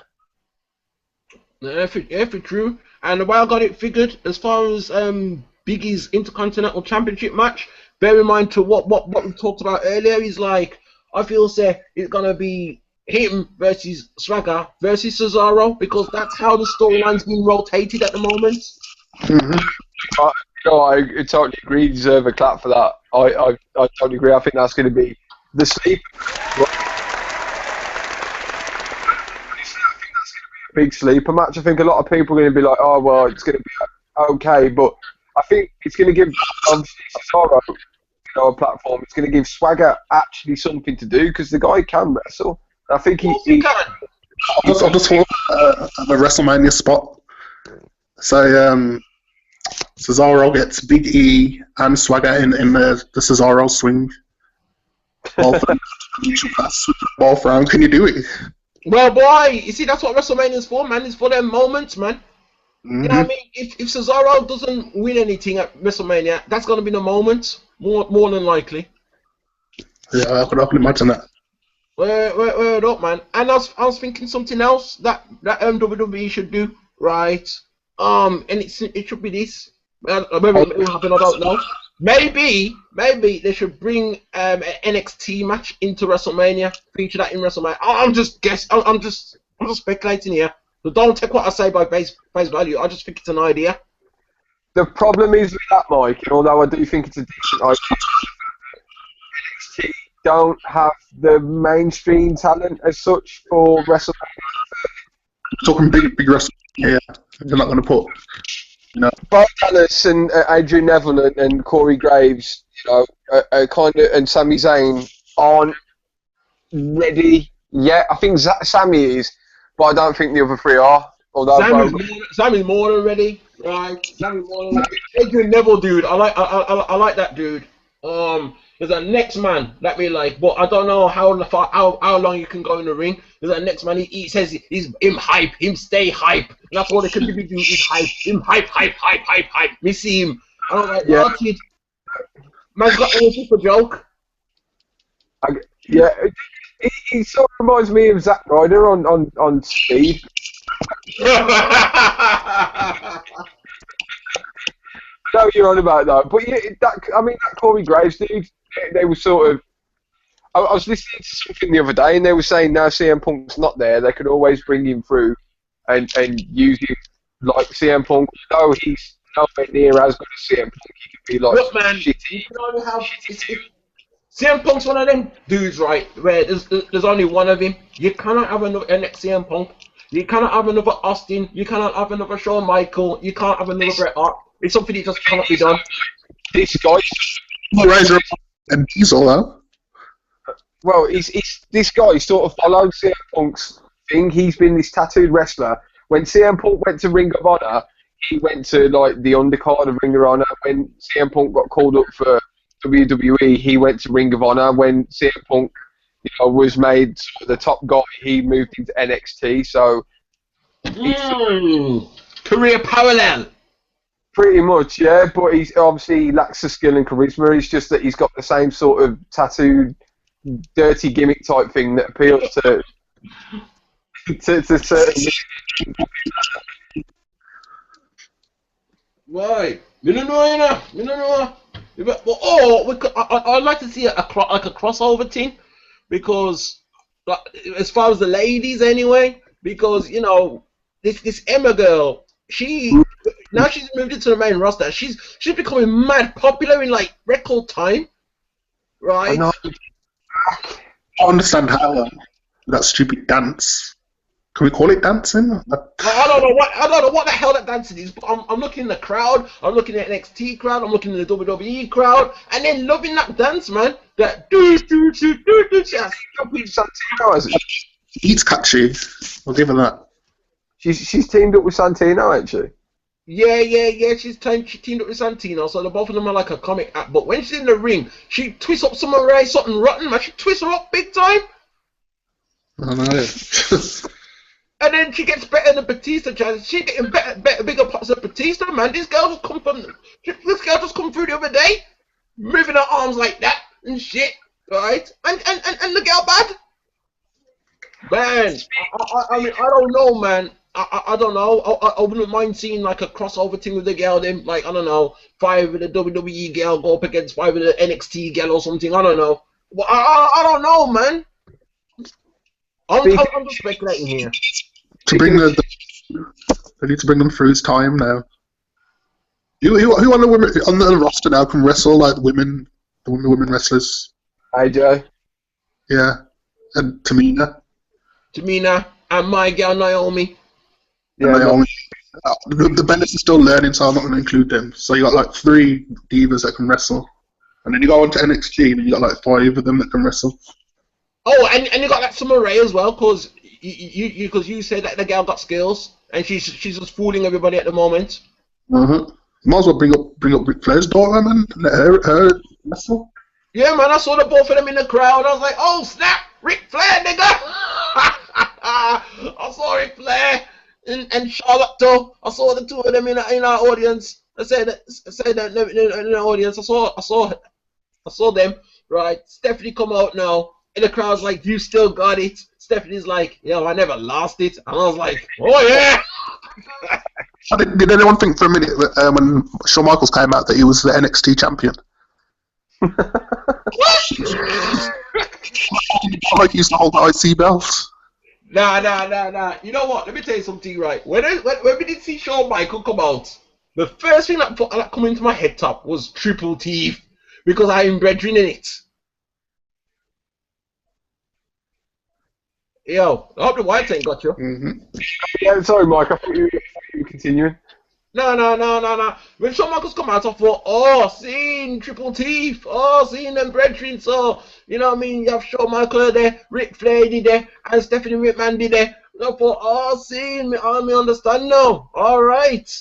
Every true. And the way I got it figured, as far as Biggie's Intercontinental Championship match, bear in mind to what we talked about earlier, is like, I feel say it's gonna be him versus Swagger versus Cesaro, because that's how the storyline's being rotated at the moment. I totally agree. You deserve a clap for that. I totally agree. I think that's going to be the sleep. Big sleeper match. I think a lot of people are going to be like, oh well, it's going to be okay, but I think it's going to give Cesaro, a platform. It's going to give Swagger actually something to do, because the guy can wrestle. I think he can. I just thought of a WrestleMania spot. So Cesaro gets Big E and Swagger in the Cesaro swing. Ball round. Can you do it? Well, boy, you see, that's what WrestleMania's for, man. It's for them moments, man. You know what I mean? If Cesaro doesn't win anything at WrestleMania, that's going to be the moment, more than likely. Yeah, I can imagine that. Word up, man. And I was thinking something else that WWE should do, right? And it should be this. Maybe it will happen, I don't know. Maybe they should bring an NXT match into WrestleMania, feature that in WrestleMania. I'm just speculating here. So don't take what I say by face value. I just think it's an idea. The problem is with that, Mike, and although I do think it's a decent idea, NXT don't have the mainstream talent as such for WrestleMania. Talking big wrestling, yeah. They're not going to put, Bo Dallas and Adrian Neville and Corey Graves, are kind of, and Sami Zayn aren't ready yet. I think Sami is, but I don't think the other three are. Sammy's more than ready, right? Sammy's more than ready. Adrian Neville, dude, I like that dude. There's a next man that we like, but I don't know how long you can go in the ring. There's a next man. He says he's him hype, him stay hype. And that's all they can do is hype, him hype. Me see him. I don't like that kid. Man's got anything for joke. He sort of reminds me of Zack Ryder on speed. I know you're on about that, but that Corey Graves dude, they were sort of. I was listening to something the other day, and they were saying now CM Punk's not there, they could always bring him through and use him like CM Punk. Though he's nowhere near as good as CM Punk, he could be like shitty. CM Punk's one of them dudes, right? Where there's only one of him. You cannot have another next CM Punk. You cannot have another Austin. You cannot have another Shawn Michael. You can't have another Bret Hart. It's something that just cannot be done. This guy, Razor and Diesel, though. Well, this guy sort of followed CM Punk's thing. He's been this tattooed wrestler. When CM Punk went to Ring of Honor, he went to like the undercard of Ring of Honor. When CM Punk got called up for WWE, he went to Ring of Honor. When CM Punk, was made the top guy, he moved into NXT. So career parallel. Pretty much, yeah. But he's obviously lacks the skill and charisma. It's just that he's got the same sort of tattooed, dirty gimmick type thing that appeals to certain. Right. Me no know. I'd like to see a crossover thing, because as far as the ladies anyway, because this Emma girl, now she's moved into the main roster. She's becoming mad popular in like record time, right? I understand how that stupid dance. Can we call it dancing? I don't know what the hell that dancing is, but I'm looking in the crowd, I'm looking at NXT crowd, I'm looking at the WWE crowd, and then loving that dance, man. That do. It's catchy. I'll give her that. She's teamed up with Santino, ain't she? Yeah. She teamed up with Santino, so the both of them are like a comic act. But when she's in the ring, she twists up something rotten, man. She twists her up big time. I know. And then she gets better than Batista, Chaz. She getting better, bigger parts of Batista, man. This girl just come through the other day, moving her arms like that and shit, right? And the girl bad. Man, I mean, I don't know, man. I don't know. I wouldn't mind seeing like a crossover thing with the girl. Then, like, I don't know, 5 with the WWE girl go up against 5 with the NXT girl or something. I don't know. Well, I don't know, man. I'm just speculating here. To bring they need to bring them through his time now. Who on the roster now can wrestle like the women wrestlers? AJ. Yeah, and Tamina. And my girl Naomi. Yeah, Naomi. The Bennett's are still learning, so I'm not going to include them. So you got like 3 divas that can wrestle, and then you go on to NXT, and you got like 5 of them that can wrestle. Oh, and you got that Summer Rae as well, because you said that the girl got skills, and she's just fooling everybody at the moment. Might as well bring up Ric Flair's daughter, man. Let her wrestle. Yeah, man, I saw the both of them in the crowd. I was like, oh snap, Ric Flair, nigga. I saw Ric Flair and Charlotte too. I saw the 2 of them in our audience. I said that in the audience. I saw them. Right, Stephanie come out now. And the crowd's like, you still got it. Stephanie's like, yo, I never lost it. And I was like, oh yeah. Did anyone think for a minute when Shawn Michaels came out that he was the NXT champion? What? Like he used to hold the IC belt. Nah. You know what? Let me tell you something, right? When we did see Shawn Michaels come out, the first thing that come into my head top was Triple T, because I am brethren in it. Yo, I hope the white ain't got you. Mm-hmm. Yeah, sorry, Mike. I thought you were continuing. No. When Shawn Michaels come out, I thought, oh, seeing Triple T, seeing them brethren. So, you know what I mean? You have Shawn Michaels there, Ric Flair there, and Stephanie McMahon there. And I thought, oh, seeing me, I understand now. All right.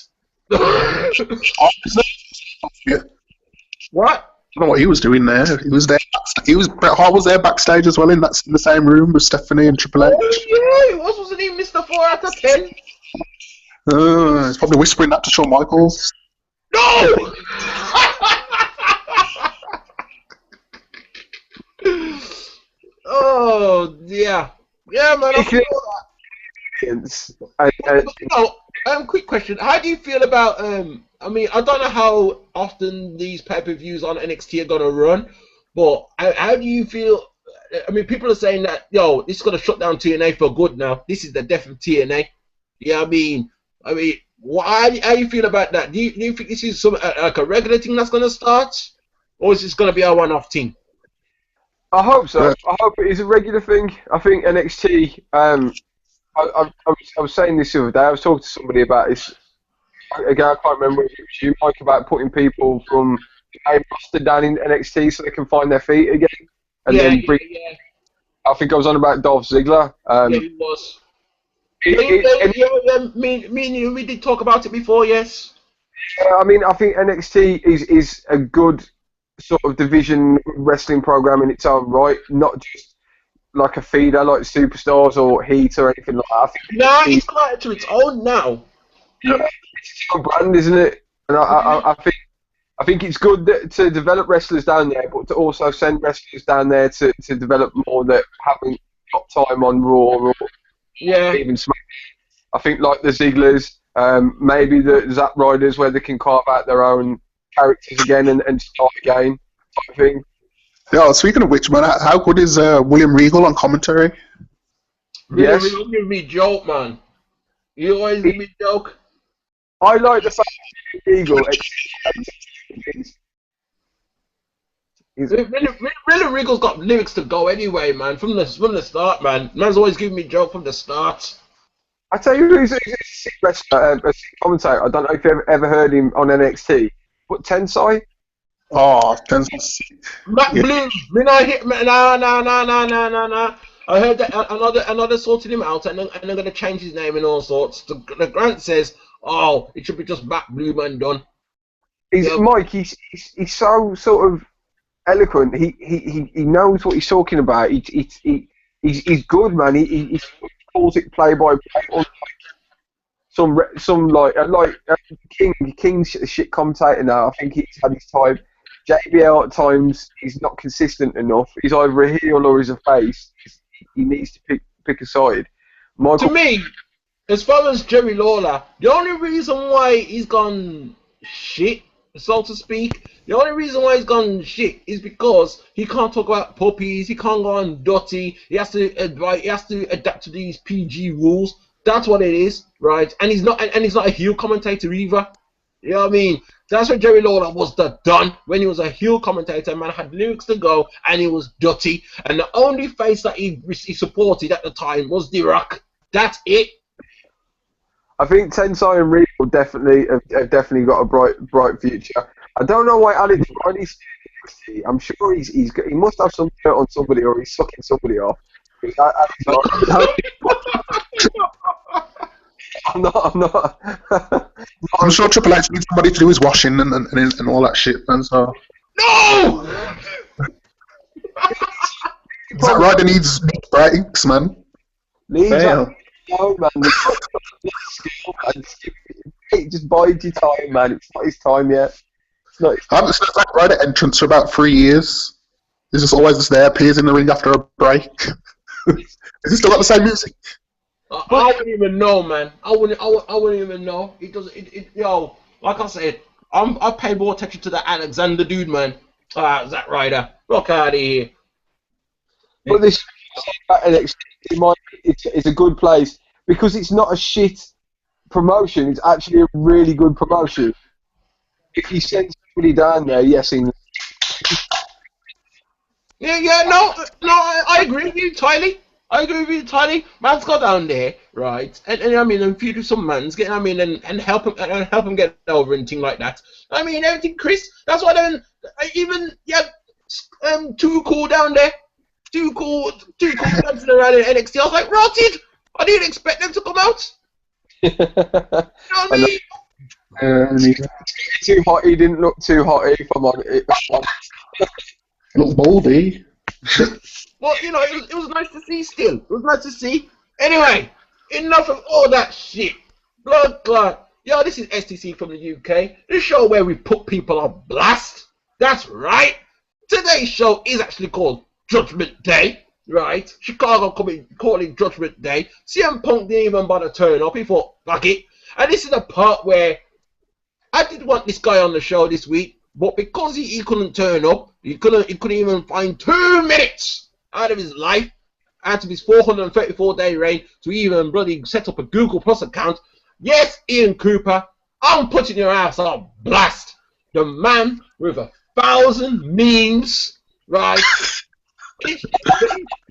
What? I don't know what he was doing there. He was there. Bret Hart was there backstage as well in the same room with Stephanie and Triple H. Oh yeah, he wasn't he Mr. 4 out of 10? He's probably whispering that to Shawn Michaels. No! Oh yeah, man. I feel that. Quick question. How do you feel about I mean, I don't know how often these pay-per-views on NXT are gonna run, but how do you feel? I mean, people are saying that this is gonna shut down TNA for good now. This is the death of TNA. Yeah, I mean, how do you feel about that? Do you think this is like a regular thing that's gonna start, or is this gonna be a one-off thing? I hope so. I hope it is a regular thing. I think NXT. I was saying this the other day. I was talking to somebody about this. Again, I can't remember if it was you, Mike, about putting people from the main roster down in NXT so they can find their feet again. And then bring. I think I was on about Dolph Ziggler. Yeah, he was. Me and you, we did talk about it before, yes. I mean, I think NXT is a good sort of division wrestling program in its own right, not just like a feeder like Superstars or Heat or anything like that. It's quite to its own now. Yeah, it's its own brand, isn't it? And I think it's good to develop wrestlers down there, but to also send wrestlers down there to develop more that haven't got time on Raw or even SmackDown. I think like the Zigglers, maybe the Zack Ryders, where they can carve out their own characters again and start again, type of thing. Yeah, speaking of which, man, how good is William Regal on commentary? Yes. You give me a joke, man. You always give me a joke. I like the fact that Regal. Really, Regal's got lyrics to go anyway, man. From the start, man. Man's always giving me a joke from the start. I tell you who's a sick wrestler, a sick commentator. I don't know if you've ever heard him on NXT, but Tensai. Oh, Tensai sick. Matt Bloom. No. I heard that another sorted him out, and they're going to change his name and all sorts. The Grant says, "Oh, it should be just Matt Bloom and done." Mike. He's so sort of eloquent. He knows what he's talking about. He's good, man. He's calls it play-by-play. Or some King's a shit commentator now. I think he's had his time. JBL at times he's not consistent enough. He's either a heel or he's a face. He needs to pick a side. To me, as far as Jerry Lawler, the only reason why he's gone shit, so to speak, the only reason why he's gone shit is because he can't talk about puppies, he can't go on Dotty, he has to adapt to these PG rules. That's what it is, right? And he's not a heel commentator either. You know what I mean? That's what Jerry Lawler was done when he was a heel commentator. Man had lyrics to go, and he was dirty. And the only face that he supported at the time was The Rock. That's it. I think Tensai and Reed will definitely have definitely got a bright future. I don't know why Alex Riley's. I'm sure he must have some dirt on somebody, or he's sucking somebody off. I'm not. I'm sure Triple H needs somebody to do his washing and all that shit, man. So. No! Is that right? He needs breaks, man. No, man. Just bide your time, man. It's not his time yet. I haven't seen that Ryder entrance for about 3 years. He's just always just there, appears in the ring after a break. Has he still got the same music? I wouldn't even know, man. I wouldn't even know. It doesn't. Yo, like I said, I pay more attention to that Alexander dude, man. Zack Ryder, look out of here. But this NXT, it's a good place because it's not a shit promotion. It's actually a really good promotion. If you send somebody down there, yes, no, I agree with you entirely. Man's go down there, right? And I mean, and feud with some mans, get I mean, and help him get over and thing like that. I mean, everything, Chris. That's why Too Cool down there, Too Cool dancing around in NXT. I was like, rotted. I didn't expect them to come out. You know what I mean? Too hot. He didn't look too hot. If I'm on it. Look baldy. Well, you know, it was nice to see still. It was nice to see. Anyway, enough of all that shit. Blood clot. Yo, this is STC from the UK. The show where we put people on blast. That's right. Today's show is actually called Judgment Day. Right? Chicago calling Judgment Day. CM Punk didn't even bother turn up. He thought, fuck it. And this is the part where I did want this guy on the show this week, but because he couldn't turn up, he couldn't even find 2 minutes out of his life, out of his 434-day reign, to even bloody set up a Google Plus account. Yes, Ian Cooper, I'm putting your ass on blast. The man with 1,000 memes, right? It's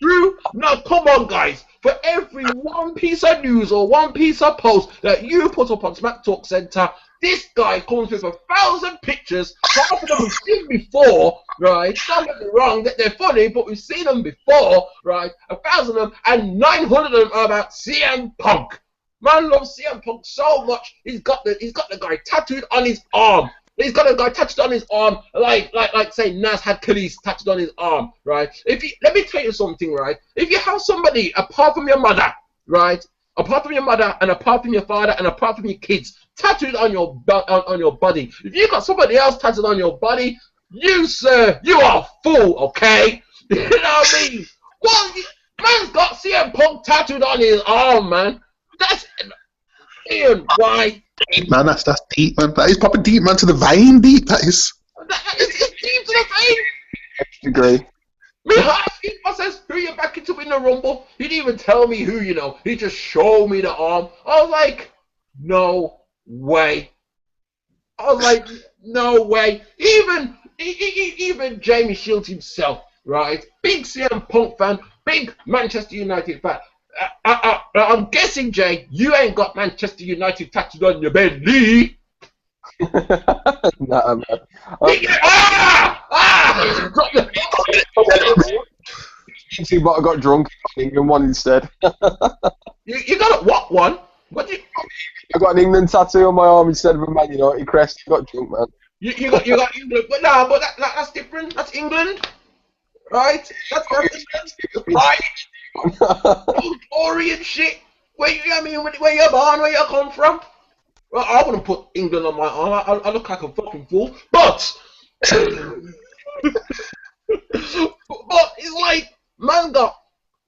true. Now, come on, guys. For every one piece of news or one piece of post that you put up on Smack Talk Center, this guy comes with 1,000 pictures. Half of them we've seen before, right? Don't get me wrong, that they're funny, but we've seen them before, right? 1,000 of them, and 900 of them are about CM Punk. Man loves CM Punk so much. He's got the guy tattooed on his arm. He's got a guy tattooed on his arm, like say Nas had Khalees tattooed on his arm, right? Let me tell you something, right? If you have somebody apart from your mother, right? Apart from your mother and apart from your father and apart from your kids, tattooed on your body. If you got somebody else tattooed on your body, you sir, you are a fool, okay? You know what I mean? Well, man's got CM Punk tattooed on his arm, man. That's Ian, why? Man, that's deep, man. That is proper deep, man, to the vein deep, that is. It's deep to the vein. Agree. Me half I says, who you back into in the Rumble? He didn't even tell me who, you know. He just showed me the arm. I was like, no way. No way. Even Jamie Shields himself, right? Big CM Punk fan, big Manchester United fan. I'm guessing, Jay, you ain't got Manchester United tattooed on your belly. Nah, man. See, but I got drunk and one instead. You got a what one? What did I got an England tattoo on my arm instead of a Man United crest. I got drunk, man. You got England, but no, but that's different. That's England, right? That's England, right? glory and shit. Where you, I mean, where you born, where you come from? Well, I wouldn't put England on my arm. I look like a fucking fool. But, but it's like, man got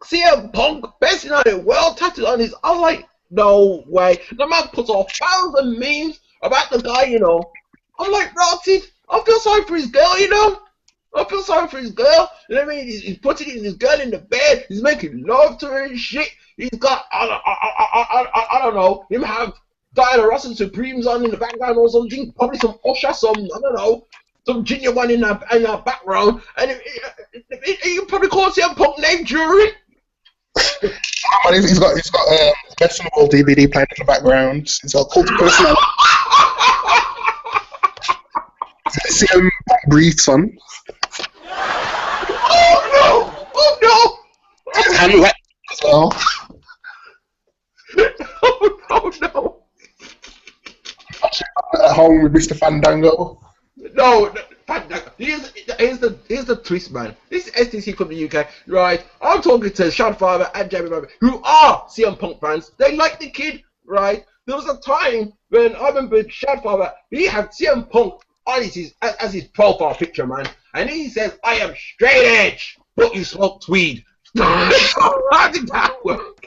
CM Punk, best in the world, tattooed on his. I'm like, no way. The man puts off thousands memes about the guy, you know. I'm like, rotted. I feel sorry for his girl, you know. I feel sorry for his girl. You know what I mean? He's putting his girl in the bed. He's making love to her and shit. He's got, I don't know, him have Diana Ross and Supremes on in the background or something. Probably some Usher, I don't know, some Ginger one in our background. And you probably call CM Punk name jury. He's got Best in the World DVD playing in the background. He's got Cult of Personality. CM Punk briefs on. Oh no! His hand wet as well. No! At home with Mr. Fandango. No, Fandango. Here's the twist, man. This is STC from the UK, right? I'm talking to Shadfather and Jamie Rabbit, who are CM Punk fans. They like the kid, right? There was a time when I remember Shadfather, he had CM Punk on as his profile picture, man. And he says, I am straight edge, but you smoke weed. How did that work?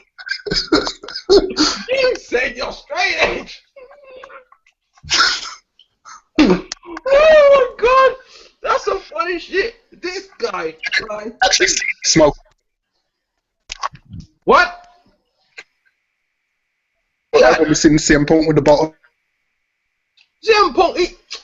You said you're straight edge. Oh my god, that's some funny shit. This guy, right? Actually, smoke. What? I've never seen CM Punk with the bottle. CM Punk,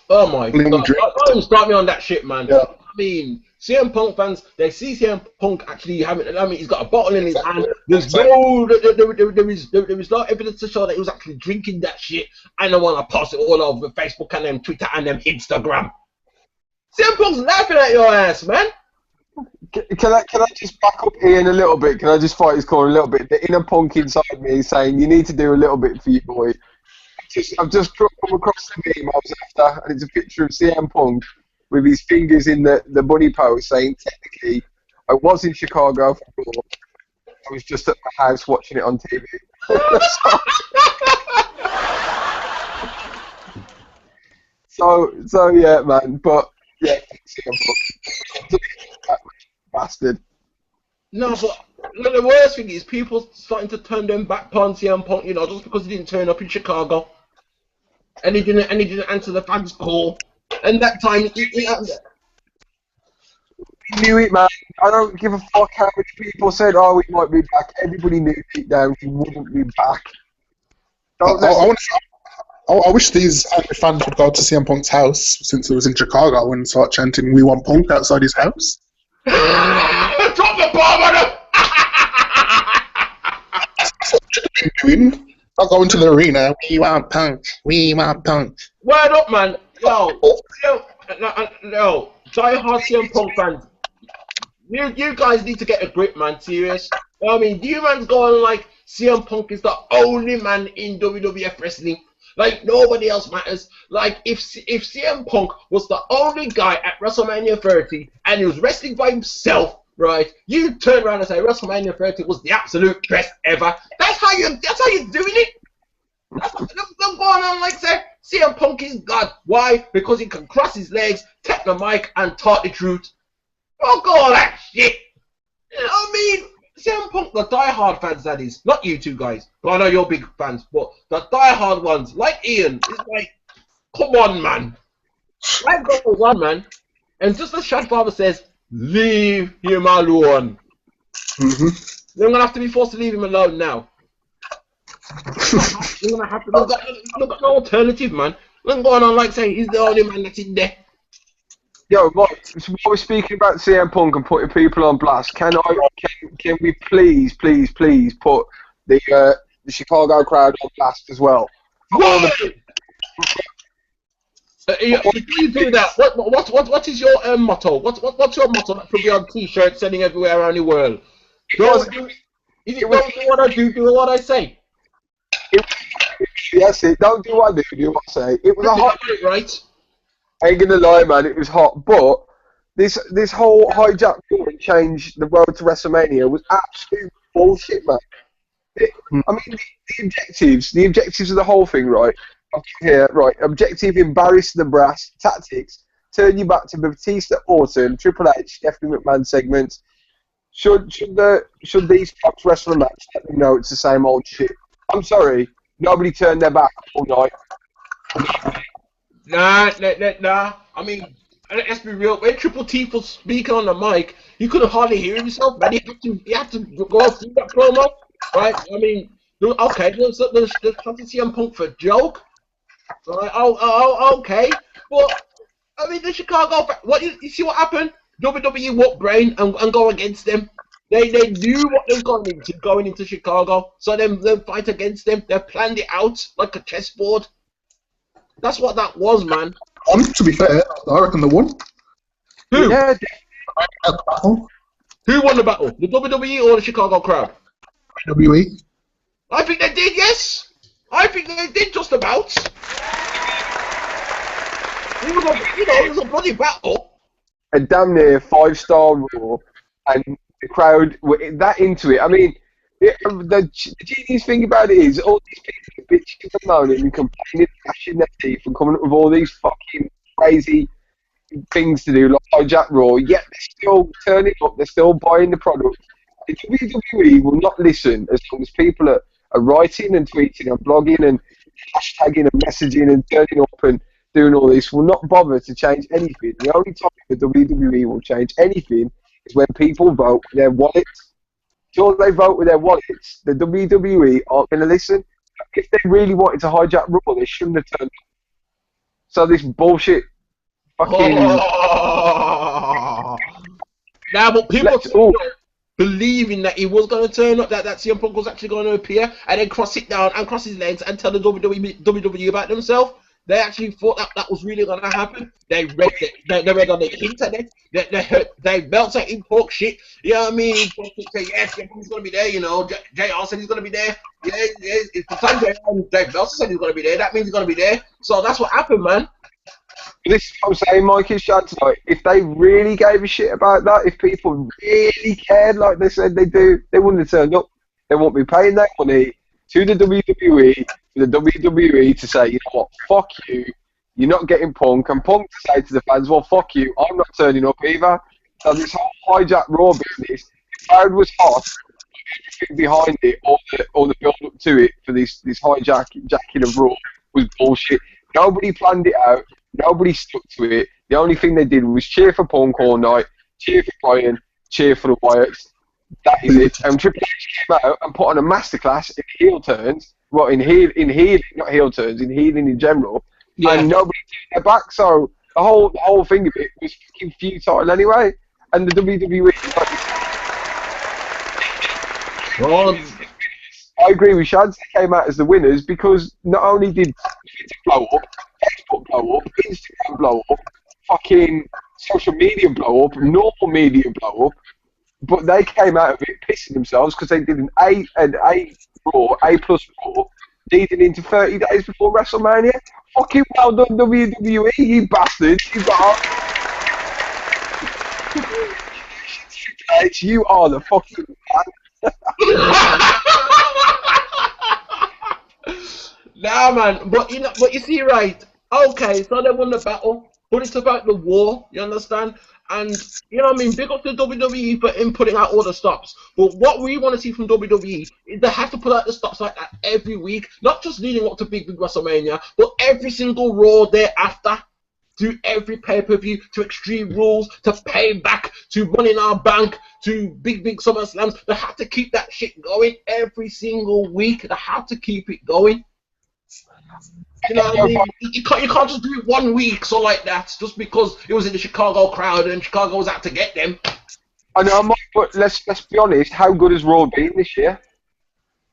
oh my god, don't start me on that shit, man. Yeah. I mean, CM Punk fans, they see CM Punk actually having, I mean, he's got a bottle in his hand. There's no, there is no evidence to show that he was actually drinking that shit. I don't want to post it all over Facebook and them Twitter and them Instagram. CM Punk's laughing at your ass, man. Can I just back up Ian a little bit? Can I just fight his corner a little bit? The inner Punk inside me is saying, you need to do a little bit for you, boy. I've just come across the meme I was after, and it's a picture of CM Punk with his fingers in the bunny pose, saying, technically, I was in Chicago for Raw. I was just at my house watching it on TV. so yeah, man. But yeah, CM Punk, bastard. No, but the worst thing is people starting to turn them back on CM Punk, you know, just because he didn't turn up in Chicago, and he didn't answer the fans' call, and that time he knew it, man. I don't give a fuck how many people said, "Oh, he might be back." Everybody knew deep down he wouldn't be back. I wish these angry fans would go to CM Punk's house since it was in Chicago and start chanting "We want Punk" outside his house. Drop the bomb on him! That's what you should be doing. Not going to the arena. We want Punk. We want Punk. Word up, man. Yo, die-hard CM Punk fans. You guys need to get a grip, man. Serious. I mean, you man's going like CM Punk is the only man in WWF wrestling. Like nobody else matters. Like if CM Punk was the only guy at WrestleMania 30 and he was wrestling by himself, right? You turn around and say WrestleMania 30 was the absolute best ever. That's how you're doing it. That's what I'm going on like say CM Punk is God. Why? Because he can cross his legs, take the mic, and talk the truth. Fuck all that shit. You know what I mean? CM Punk, the die-hard fans, that is. Not you two guys. I know you're big fans, but the die-hard ones, like Ian, is like, come on, man. Life goes on, man. And just as Shadfather says, leave him alone. Mm-hmm. You're going to have to be forced to leave him alone now. You're going to have to look at no alternative, man. What's going on like saying he's the only man that's in there. Yo, Mike, so while we're speaking about CM Punk and putting people on blast, can we please put the Chicago crowd on blast as well? Before you do that, what is your motto? What's your motto that should be on T-shirts selling everywhere around the world? Don't do what I do, do what I say. Yes, don't do what I do what I say. It was a hot, right? I ain't gonna lie, man, it was hot, but this whole hijack tour and change the road to WrestleMania was absolute bullshit, man. I mean, the objectives of the whole thing, right? Here, right. Objective: embarrass the brass. Tactics: turn you back to Batista, Orton, Triple H, Stephanie McMahon segments. Should these cops wrestle a match? Let them know it's the same old shit. I'm sorry, nobody turned their back all night. Nah. I mean, let's be real. When Triple T was speaking on the mic, you couldn't hardly hear himself, man. He had to go through that promo, right? I mean, okay, there's trying to see CM Punk for a joke, right? Okay, but I mean, the Chicago. What you see what happened? WWE whooped brain and go against them. They knew what they were going into Chicago, so they fight against them. They planned it out like a chessboard. That's what that was, man. To be fair, I reckon they won. Who? Yeah. Who won the battle? The WWE or the Chicago crowd? WWE. I think they did, yes. I think they did just about. It was a bloody battle. A damn near 5-star Raw, and the crowd were that into it. I mean, the genius thing about it is all these people bitching and moaning and complaining, gnashing their teeth and coming up with all these fucking crazy things to do, like hijack Raw, yet they're still turning up, they're still buying the product. The WWE will not listen as long as people are writing and tweeting and blogging and hashtagging and messaging and turning up and doing all this, will not bother to change anything. The only time the WWE will change anything is when people vote with their wallets. Until they vote with their wallets, the WWE aren't going to listen. If they really wanted to hijack Raw, they shouldn't have turned up. So this bullshit fucking... Now, but people believing that he was going to turn up, that CM Punk was actually going to appear, and then cross it down and cross his legs and tell the WWE about themselves. They actually thought that was really going to happen. They read it. They read on the internet. They belted him talk shit. You know what I mean? Punk say, yes, CM Punk's going to be there, you know. JR said he's going to be there. Yeah, it's the time Dave Meltzer said he's going to be there. That means he's going to be there. So that's what happened, man. This is what I'm saying, Mike, is Chad tonight. If they really gave a shit about that, if people really cared like they said they do, they wouldn't have turned up. They won't be paying that money to the WWE, for the WWE to say, you know what, fuck you, you're not getting Punk, and Punk to say to the fans, well, fuck you, I'm not turning up either. So this whole hijack Raw business, the crowd was hot, everything behind it, all the build-up to it for this hijacking of Raw was bullshit. Nobody planned it out. Nobody stuck to it. The only thing they did was cheer for Punk all night, cheer for Bryan, cheer for the Wyatts. That is it. And Triple H came out and put on a masterclass in heel turns. Well, in healing, not heel turns, in healing in general. Yeah. And nobody turned their back. So the whole thing of it was fucking futile anyway. And the WWE. I agree with Shads. They came out as the winners because not only did Twitter blow up, Facebook blow up, Instagram blow up, fucking social media blow up, normal media blow up, but they came out of it pissing themselves because they did an A plus Raw, leading into 30 days before WrestleMania. Fucking well done, WWE, you bastards! You got. You are the fucking man. Nah, man, but you see, right? Okay, so they won the battle, but it's about the war. You understand? And you know what I mean? Big up to WWE for putting out all the stops. But what we want to see from WWE is they have to put out the stops like that every week, not just leading up to Big WrestleMania, but every single Raw thereafter. To every pay-per-view, to Extreme Rules, to Payback, to Money in Our Bank, to Big SummerSlams. They have to keep that shit going every single week. They have to keep it going. You know what I mean? You can't just do it 1 week so like that, just because it was in the Chicago crowd and Chicago was out to get them. I know, but let's be honest. How good has Raw been this year?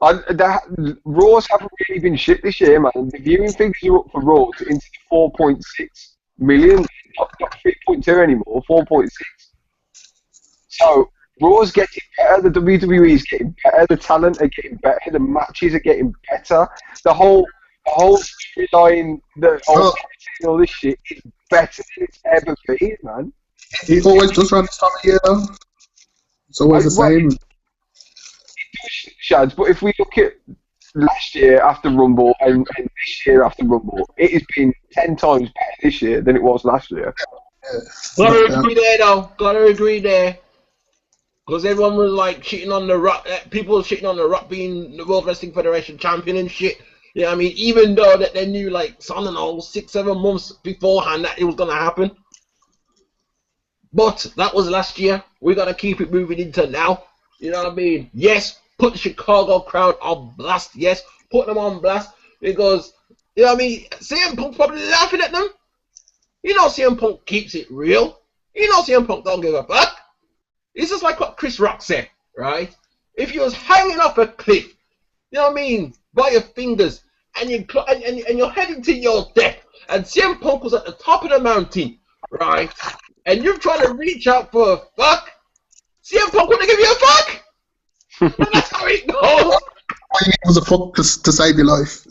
Raws haven't really been shit this year, man. The viewing figures are up for Raws into 4.6 million, not 3.2 anymore, 4.6. So Raw's getting better, the WWE is getting better, the talent are getting better, the matches are getting better, the whole storyline, all this shit is better than it's ever been, man. It always does around this time of year, though. It's always the same. It Shads, but if we look at last year after Rumble and this year after Rumble, it has been 10 times better this year than it was last year. Gotta agree there, though. Gotta agree there. Because everyone was like shitting on the Rock, people were shitting on the Rock being the World Wrestling Federation champion and shit. Yeah, I mean, even though that they knew like, I don't know, 6-7 months beforehand that it was gonna happen. But that was last year. We gotta keep it moving into now. You know what I mean? Yes, put the Chicago crowd on blast. Yes, put them on blast because you know what I mean. CM Punk's probably laughing at them. You know, CM Punk keeps it real. You know, CM Punk don't give a fuck. It's just like what Chris Rock said, right? If you was hanging off a cliff, you know what I mean, by your fingers, and you're heading to your death, and CM Punk was at the top of the mountain, right? And you're trying to reach out for a fuck, CM Punk wouldn't give you a fuck. And that's how it goes. All you need was a fuck to save your life.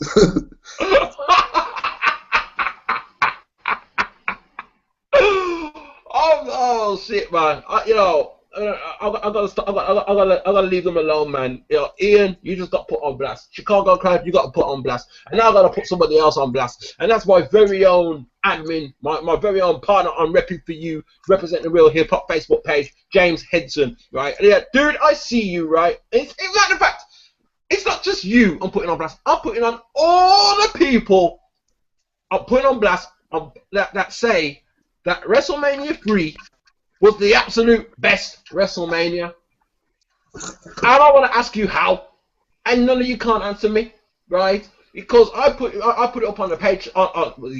Oh shit, man! You know, I gotta leave them alone, man. You know, Ian, you just got put on blast. Chicago crowd, you got to put on blast, and now I gotta put somebody else on blast, and that's my very own admin, my very own partner on Repping For You, representing the Real Hip Hop Facebook page, James Henson, right? Yeah, dude, I see you, right? It's matter of fact, it's not just you I'm putting on blast. I'm putting on all the people. I'm putting on blast that say that WrestleMania 3 was the absolute best WrestleMania. And I want to ask you how, and none of you can't answer me, right? Because I put it up on the page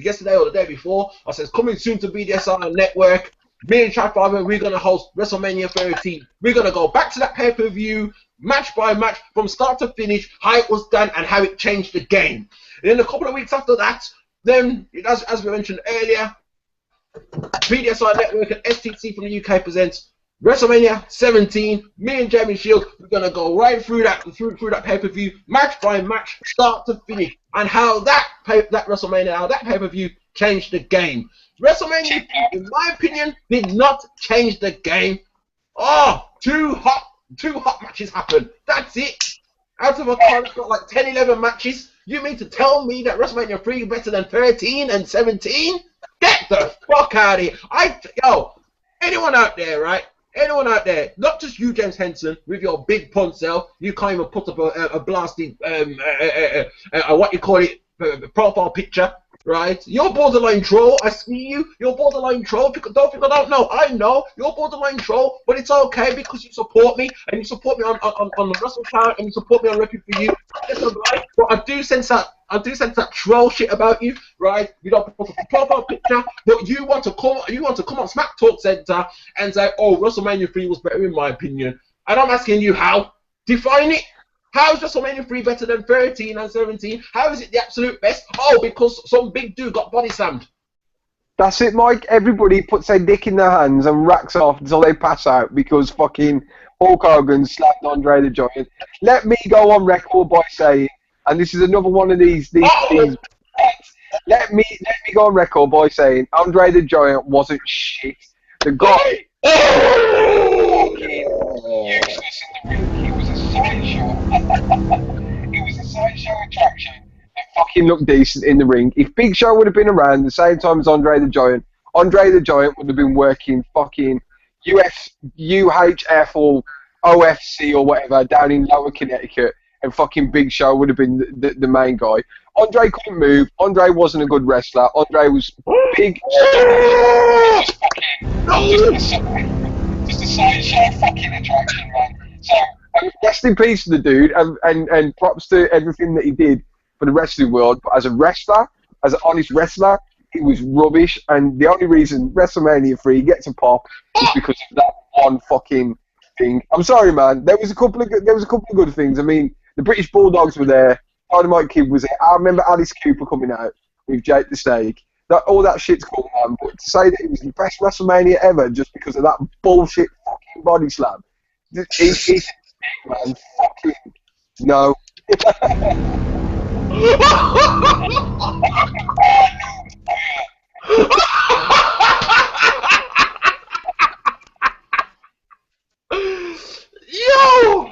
yesterday or the day before. I says coming soon to BDSI Network. Me and Chad Father, we're gonna host WrestleMania 13. We're gonna go back to that pay-per-view, match by match, from start to finish, how it was done and how it changed the game. And then a couple of weeks after that, then as we mentioned earlier, BDSI Network and STC from the UK presents WrestleMania 17. Me and Jamie Shields, we're gonna go right through that pay-per-view, match by match, start to finish, and how that pay-per-view changed the game. WrestleMania, in my opinion, did not change the game. Oh, two hot matches happened. That's it. Out of a card that's got like 10, 11 matches, you mean to tell me that WrestleMania 3 is better than 13 and 17? Get the fuck out of here. Anyone out there, right? Anyone out there, not just you, James Henson, with your big pun self, you can't even put up a blasted, what you call it, profile picture, right? You're borderline troll. I see you. You're borderline troll. Don't think I don't know. I know. You're borderline troll, but it's okay because you support me, and you support me on the Russell Town, and you support me on Repping For You. But I do sense that troll shit about you, right? You don't put a profile picture, but you want to come on Smack Talk Center and say, oh, WrestleMania 3 was better in my opinion. And I'm asking you how. Define it. How is WrestleMania 3 better than 13 and 17? How is it the absolute best? Oh, because some big dude got body slammed. That's it, Mike. Everybody puts their dick in their hands and racks off until they pass out because fucking Hulk Hogan slapped Andre the Giant. Let me go on record by saying, and this is another one of these things. Let me go on record by saying Andre the Giant wasn't shit. The guy useless in the ring. He was a sideshow. He was a sideshow attraction that fucking looked decent in the ring. If Big Show would have been around the same time as Andre the Giant would have been working fucking UHF or OFC or whatever down in Lower Connecticut, and fucking Big Show would have been the main guy. Andre couldn't move. Andre wasn't a good wrestler. Andre was big. Just a sideshow fucking attraction, man. So, rest in peace to the dude, and props to everything that he did for the wrestling world. But as a wrestler, as an honest wrestler, he was rubbish. And the only reason WrestleMania 3 gets a pop is because of that one fucking thing. I'm sorry, man. There was a couple of good things. I mean, the British Bulldogs were there. Dynamite Kid was there. I remember Alice Cooper coming out with Jake the Snake. All that shit's cool, man. But to say that it was the best WrestleMania ever just because of that bullshit fucking body slam, it's man. Fucking no. Yo!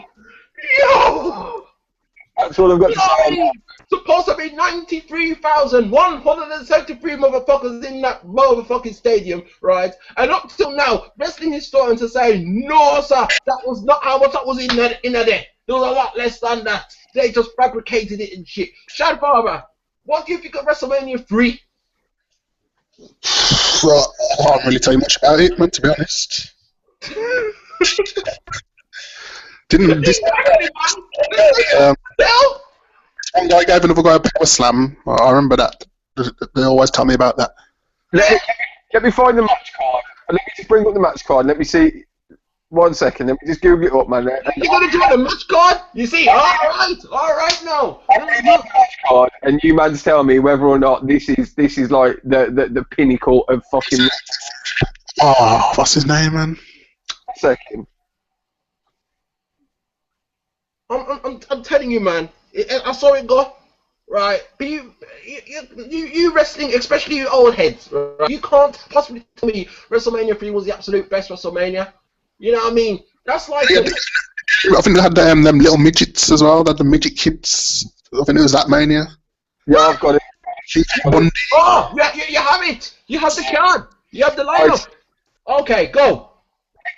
That's all I've got to say. Supposed to be 93,173 motherfuckers in that motherfucking stadium, right? And up till now, wrestling historians are saying, no, sir, that was not how much that was in there. There was a lot less than that. They just fabricated it and shit. Shad Barber, what do you think of WrestleMania 3? Well, I can't really tell you much about it, man, to be honest. Didn't this one guy gave another guy a power slam? I remember that. They always tell me about that. Let me find the match card. Let me just bring up the match card. Let me see. 1 second. Let me just Google it up, man. You gonna do the match card? You see? All right now. Match card, and you man's tell me whether or not this is like the pinnacle of fucking. Oh, what's his name, man? 1 second. I'm telling you, man. I saw it go. Right, but you wrestling, especially you old heads, right? You can't possibly tell me WrestleMania 3 was the absolute best WrestleMania. You know what I mean? That's like. Yeah, I think they had them little midgets as well. They had the midget kids. I think it was that Mania. Yeah, I've got it. Oh, you have it. You have the card. You have the lineup. Okay, go.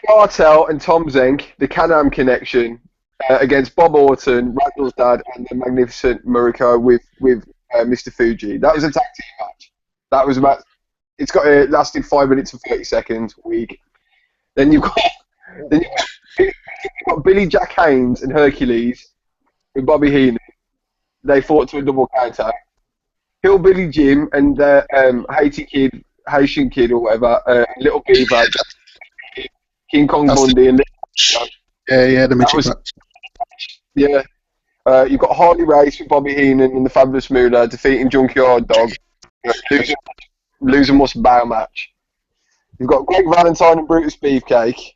Cartel and Tom Zenk, the Can-Am connection. Against Bob Orton, Randall's dad, and the magnificent Murico with Mr. Fuji. That was a tag team match. That was about. It lasted 5 minutes and 30 seconds. Week. Then you've got Billy Jack Haynes and Hercules with Bobby Heenan. They fought to a double counter. Hillbilly Jim and Haitian Kid or whatever, Little Beaver, King Kong Bundy, and yeah, the midget match. Yeah. You've got Harley Race with Bobby Heenan and the Fabulous Moolah defeating Junkyard Dog. Loser must bow match. You've got Greg Valentine and Brutus Beefcake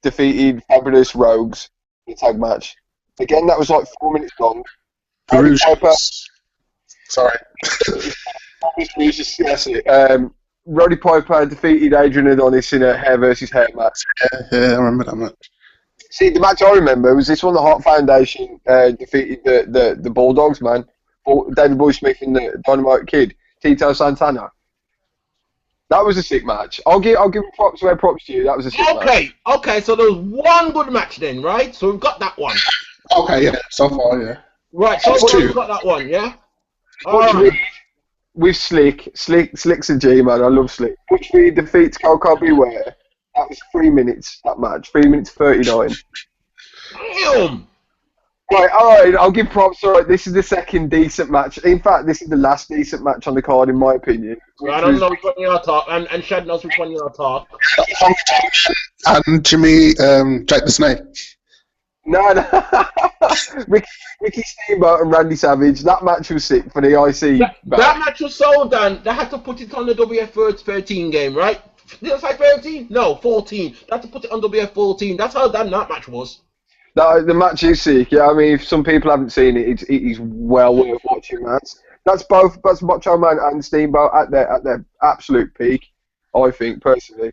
defeated Fabulous Rogues in a tag match. Again, that was like 4 minutes long. Sorry. Roddy Piper defeated Adrian Adonis in a hair versus hair match. Yeah, I remember that match. See, the match I remember was this one. The Hart Foundation defeated the Bulldogs, man. David Boy Smith and the Dynamite Kid, Tito Santana. That was a sick match. I'll give props where props to you. That was a sick match. Okay. So there was one good match then, right? So we've got that one. Okay, yeah. So far, yeah. Right. So we've got that one, yeah. With Slick's a G, man. I love Slick. Which we defeats Coco Beware. That was 3 minutes, that match. 3 minutes 39. Damn! Right, alright, I'll give props. Alright, this is the second decent match. In fact, this is the last decent match on the card, in my opinion. I don't know which one you're talking, and Shad knows which one you're talking. And Jimmy, Jake the Snake. No. Ricky Steamboat and Randy Savage. That match was sick for the IC. That match was so done, they had to put it on the WF 13 game, right? Did I say 13? No, 14. They had to put it on WF 14. That's how done that match was. The match is sick. Yeah, I mean, if some people haven't seen it, it is well worth watching. That's Macho Man and Steamboat at their absolute peak. I think personally.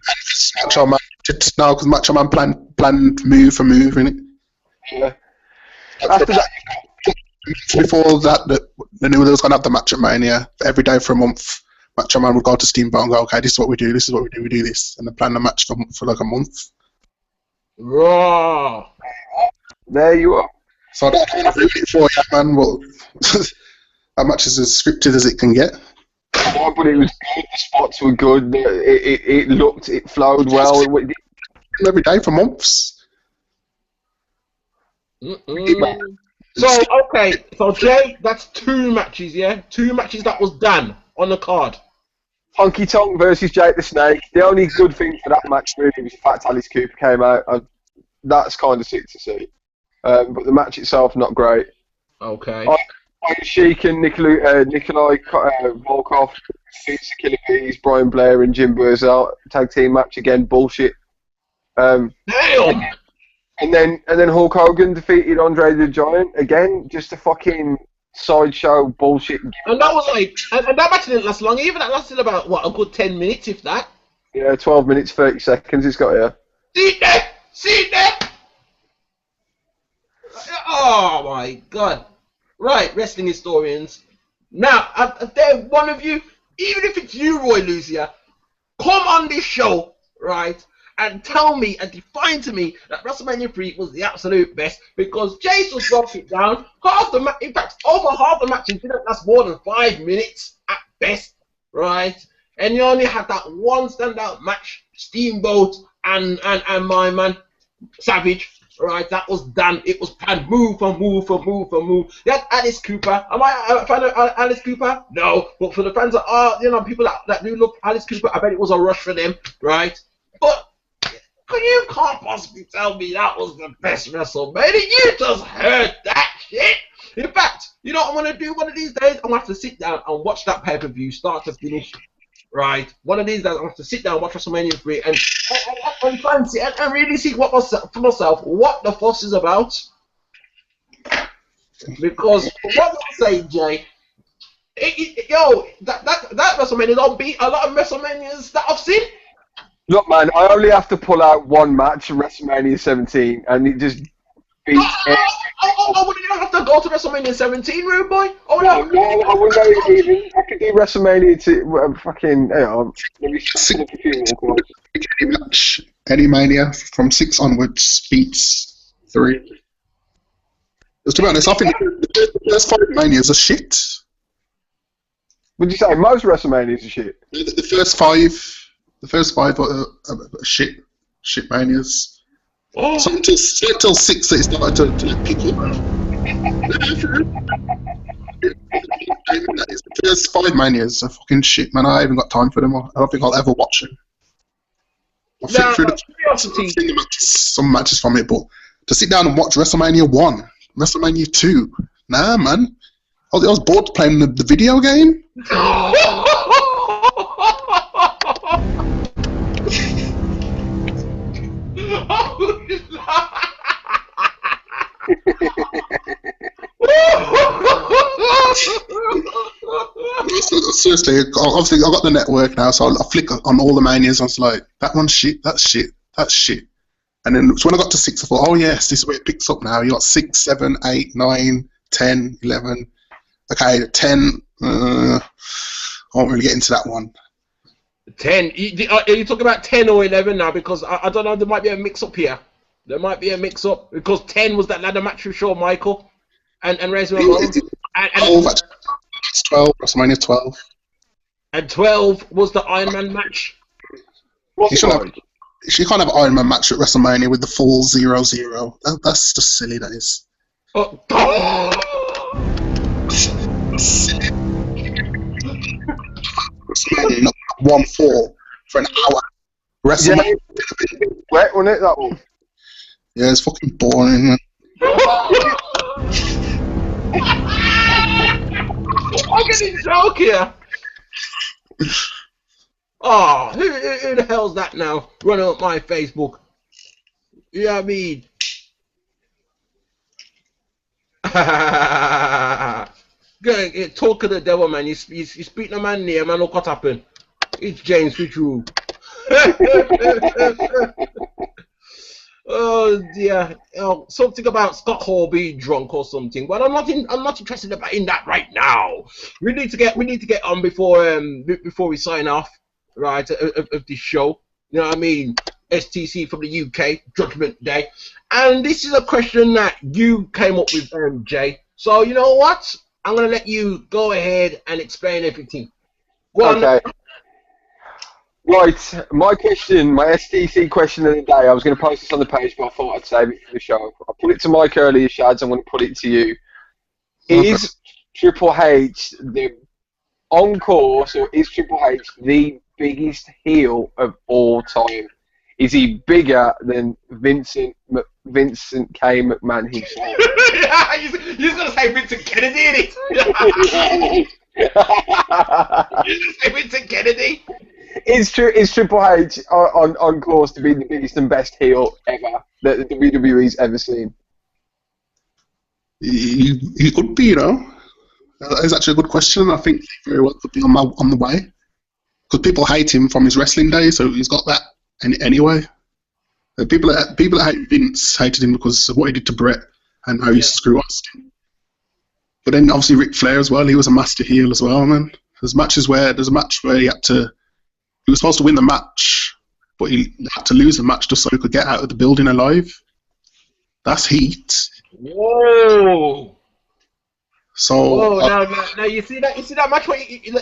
Macho Man just now because Macho Man planned move for move, innit? Yeah. After that, before that, they knew they was gonna have the match at Mania every day for a month. Macho Man would go to Steamboat and go, okay, this is what we do, we do this, and they plan the match for like a month. Raw. There you are. So that's what I it for you, man. Well, that match is as scripted as it can get. Oh, but it was good. The spots were good. It flowed well. Every day for months. So, okay, so Jay, that's 2 matches, yeah? 2 matches that was done on the card. Honky Tonk versus Jake the Snake. The only good thing for that match really was the fact Alice Cooper came out. And that's kind of sick to see. But the match itself, not great. Okay. Iron Sheik and Nikolai Volkov, defeats the Killer Bees, Brian Blair and Jim Burzel. Tag team match again, bullshit. Damn! And then Hulk Hogan defeated Andre the Giant again, just a fucking sideshow bullshit. And that was like, and that match didn't last long either. That lasted about a good 10 minutes, if that. Yeah, 12 minutes 30 seconds. It's got here. See there. Oh my god. Right, wrestling historians. Now, if there one of you, even if it's you, Roy Lucia, come on this show, right, and tell me and define to me that WrestleMania 3 was the absolute best, because Jay just dropped it down. Half the in fact, over half the matches didn't last more than 5 minutes at best, right? And you only had that one standout match, Steamboat and my man Savage. Right, that was done. It was planned move for move for move for move. You had Alice Cooper. Am I a fan of Alice Cooper? No. But for the fans that are, people that do love Alice Cooper, I bet it was a rush for them, right? But you can't possibly tell me that was the best WrestleMania. You just heard that shit. In fact, you know what I'm gonna do one of these days? I'm gonna have to sit down and watch that pay-per-view start to finish. Right, one of these days I'm going to sit down, watch WrestleMania 3, and fancy and really see for myself what the fuss is about. Because what I'm saying, Jay, that WrestleMania don't beat a lot of WrestleManias that I've seen. Look, man, I only have to pull out one match from WrestleMania 17, and it just beats I wouldn't have to go to WrestleMania 17, rude boy. I wouldn't even. I could do WrestleMania to fucking. Hang on, let me look a few more. Any match, any Mania from 6 onwards beats 3. Just to be honest, I think the first 5 Manias are shit. Would you say most WrestleManias are shit? The first 5 are shit Manias. Oh. So until 6 that it started to pick up. The first 5 Manias are fucking shit, man. I haven't got time for them. I don't think I'll ever watch them. I've seen some matches from it, but to sit down and watch WrestleMania 1, WrestleMania 2, nah, man. I was bored playing the video game. Seriously, obviously I've got the network now, so I flick on all the Manias and I was like, that one's shit, that's shit, that's shit. And then so when I got to 6, I thought, oh yes, this is where it picks up now. You got 6, 7, 8, 9, 10, 11. Okay, 10, I won't really get into that one. 10, are you talking about 10 or 11 now? Because I don't know, there might be a mix-up here. There might be a mix-up, because 10 was that ladder match with Shawn Michael and Razor Ramon. It's 12, WrestleMania 12. And 12 was the Iron Man match. You can't have an Iron Man match at WrestleMania with the full 0-0. That's just silly, that is. Oh. WrestleMania 1-4 for an hour. WrestleMania. Yeah. Wet, wasn't it, that one? Yeah, it's fucking boring, man. I'm getting joke here. Oh, who the hell's that now? Running up my Facebook. You know what I mean? Talk of the devil, man. You speak no man near, man. Look what happened. It's James Fitzgerald. Oh dear. Something about Scott Hall being drunk or something. But I'm not interested in that right now. We need to get on before we sign off, right? Of this show. You know what I mean? STC from the UK, Judgment Day. And this is a question that you came up with, Jay. So you know what? I'm gonna let you go ahead and explain everything. Okay. Right, my question, my STC question of the day, I was going to post this on the page, but I thought I'd save it for the show. I put it to Mike earlier, Shads, I'm going to put it to you. Is Triple H on course, or is Triple H the biggest heel of all time? Is he bigger than Vincent K. McMahon himself? You're going to say Vincent Kennedy, isn't it? You're going to say Vincent Kennedy? Is Triple H on course to be the biggest and best heel ever that the WWE's ever seen? He could be, you know. It's actually a good question. I think he very well could be on the way. Because people hate him from his wrestling days, so he's got that anyway. People that hate Vince hated him because of what he did to Brett, and how he used to screw Austin. But then obviously Ric Flair as well. He was a master heel as well, man. There's a match where he was supposed to win the match, but he had to lose the match just so he could get out of the building alive. That's heat. Whoa. So Now you see that match?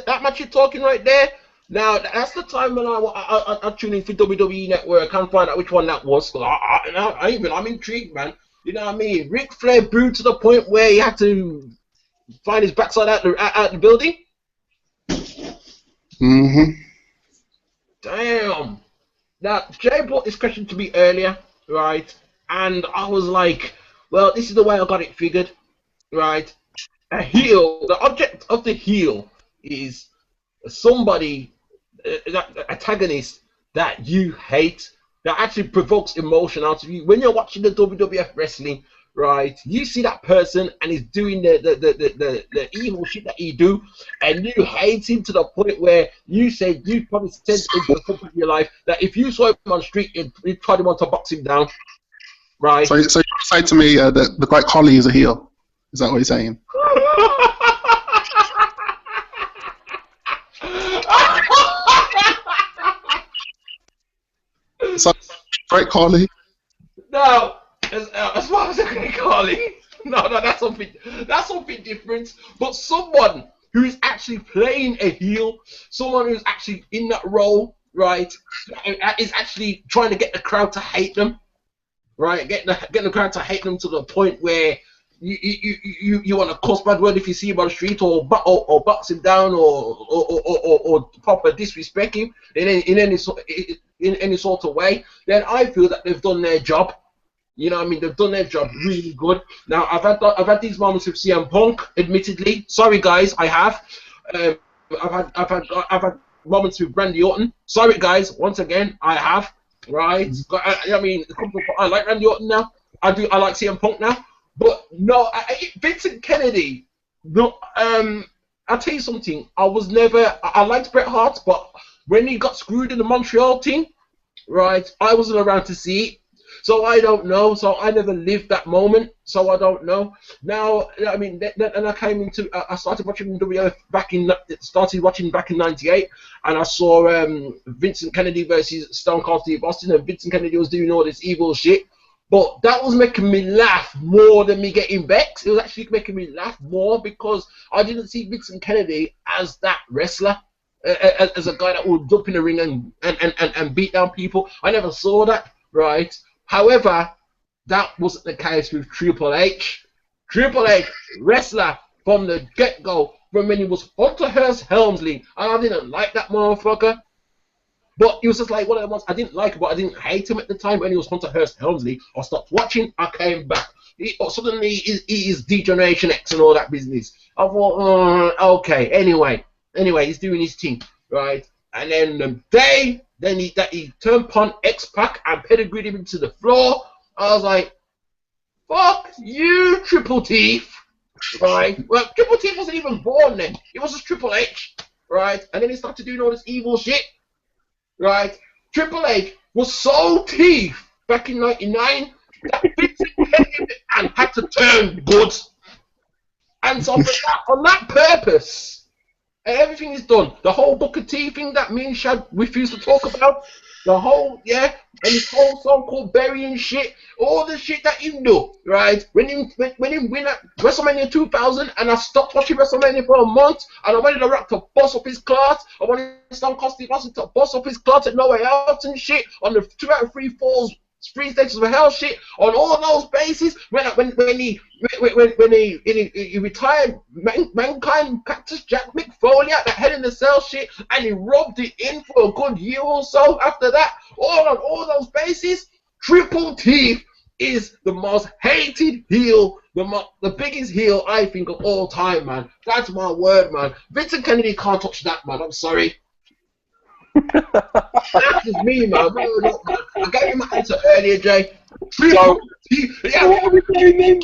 That match you're talking right there. Now that's the time when I tune in for WWE Network and find out which one that was. I'm intrigued, man. You know what I mean? Ric Flair brewed to the point where he had to find his backside out the building. Damn. Now Jay brought this question to me earlier, right? And I was like, well, this is the way I got it figured, right? A heel, the object of the heel is somebody, that antagonist that you hate, that actually provokes emotion out of you. When you're watching the WWF wrestling, right, you see that person and he's doing the evil shit that he do, and you hate him to the point where you probably said in the point of your life that if you saw him on the street, you'd probably want to box him down, right? So you say to me the Great Khali is a heel? Is that what you're saying? So, Great Khali? No, as far as a Great Khali, no, that's something different. But someone who's actually playing a heel, someone who's actually in that role, right, is actually trying to get the crowd to hate them, right, getting the crowd to hate them to the point where you want to cuss bad word if you see him on the street, or box him down, or proper disrespect him in any sort of way. Then I feel that they've done their job. You know what I mean? They've done their job really good. Now I've had these moments with CM Punk. Admittedly, sorry guys, I have. I've had moments with Randy Orton. Sorry guys, once again, I have. Right? I mean, I like Randy Orton now. I like CM Punk now. But no, Vincent Kennedy. No, I'll tell you something. I liked Bret Hart, but when he got screwed in the Montreal thing, right, I wasn't around to see it. So I don't know. So I never lived that moment. So I don't know. Now, I mean, then I started watching WWF back in '98, and I saw Vincent Kennedy versus Stone Cold Steve Austin, and Vincent Kennedy was doing all this evil shit. But that was making me laugh more than me getting vexed. It was actually making me laugh more because I didn't see Vincent Kennedy as that wrestler, as a guy that would jump in the ring and beat down people. I never saw that, right? However, that wasn't the case with Triple H. Triple H, wrestler from the get-go, from when he was Hunter Hearst Helmsley, and I didn't like that motherfucker. But he was just like one of the ones I didn't like, but I didn't hate him at the time when he was Hunter Hearst Helmsley. I stopped watching, I came back. Suddenly he is D-Generation X and all that business. I thought, okay, anyway, he's doing his thing, right? And then the day he turned upon X-Pac and pedigreed him into the floor, I was like, fuck you, Triple Teeth, right? Well, Triple Teeth wasn't even born then. It was just Triple H, right? And then he started doing all this evil shit. Right, Triple H was so teeth back in '99 that Vincent came and had to turn good, and so on that purpose, everything is done. The whole Booker T thing that me and Shad refused to talk about, the whole and his whole song called Burying Shit, all the shit that he do, right? When he win at WrestleMania 2000, and I stopped watching WrestleMania for a month, and I wanted The Rock to bust up his clout, I wanted Stone Cold Steve Austin to bust up his clout at No Way Out and shit, on the 2 out of 3 falls, 3 stages of hell shit, on all those bases. When he retired Mankind Cactus Jack Mick Foley at that Head in the Cell shit, and he rubbed it in for a good year or so after that, all on all those bases, Triple Teeth is the most hated heel, the biggest heel I think of all time, man. That's my word, man. Vincent Kennedy can't touch that, man. I'm sorry. That's just me, man. I gave you my answer earlier, Jay. So, what are we doing then?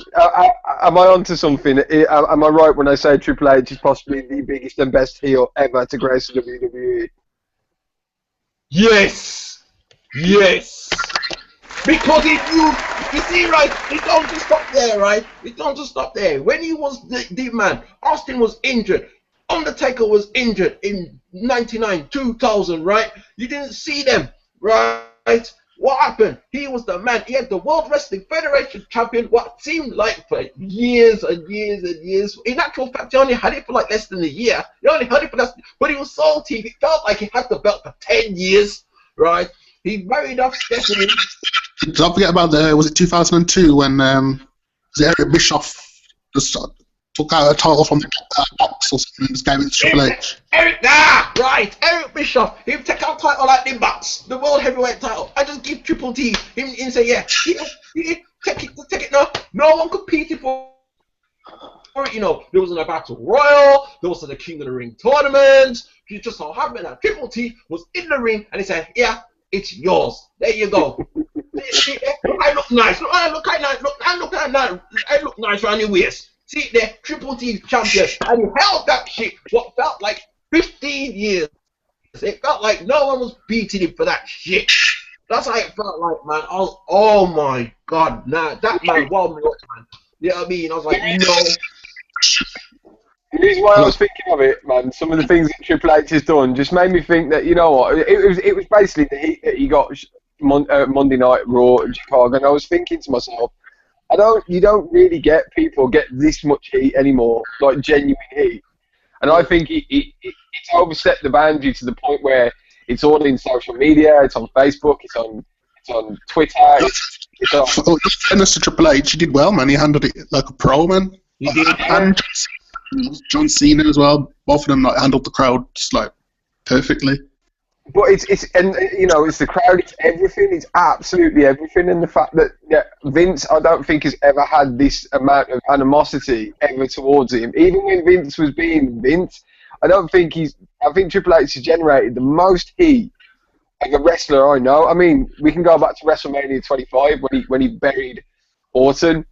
Am I onto something? Am I right when I say Triple H is possibly the biggest and best heel ever to grace the WWE? Yes. Because if you see, right, it don't just stop there, right? It don't just stop there. When he was the man, Austin was injured. Undertaker was injured in 99, 2000, right? You didn't see them, right? What happened? He was the man. He had the World Wrestling Federation champion, what seemed like for years and years and years. In actual fact, he only had it for like less than a year. He only had it for less, but he was salty. It felt like he had the belt for 10 years, right? He married off Stephanie. Don't forget about was it 2002 when was it Eric Bischoff just took out a title from the box or something and just gave it to Triple H? Right, Eric Bischoff, he'd take out title like the box, the World Heavyweight title, and just give Triple T, him say, yeah, take it now. No one competed for it, you know. There wasn't a Battle Royal, there wasn't a King of the Ring tournament. You just so happened that Triple T was in the ring and he said, yeah, it's yours. There you go. I look nice. I look nice around your waist. See there, Triple T champion, and he held that shit what felt like 15 years. It felt like no one was beating him for that shit. That's how it felt like, man. Oh my god, nah, that man wound me up, man. You know what I mean? I was like, no. The reason why I was thinking of it, man, some of the things that Triple H has done just made me think that, you know what, it was basically the heat that he got Monday Night Raw in Chicago, and I was thinking to myself, you don't really get people get this much heat anymore, like genuine heat. And I think it's overstepped the boundary to the point where it's all in social media, it's on Facebook, it's on Twitter. Fairness to Triple H, he did well, man. He handled it like a pro, man. He did. And John Cena as well. Both of them like handled the crowd just like perfectly. But it's and you know, it's the crowd, it's everything, it's absolutely everything, and the fact that Vince, I don't think has ever had this amount of animosity ever towards him. Even when Vince was being Vince, I think Triple H has generated the most heat of a wrestler I know. I mean, we can go back to WrestleMania 25 when he buried Orton,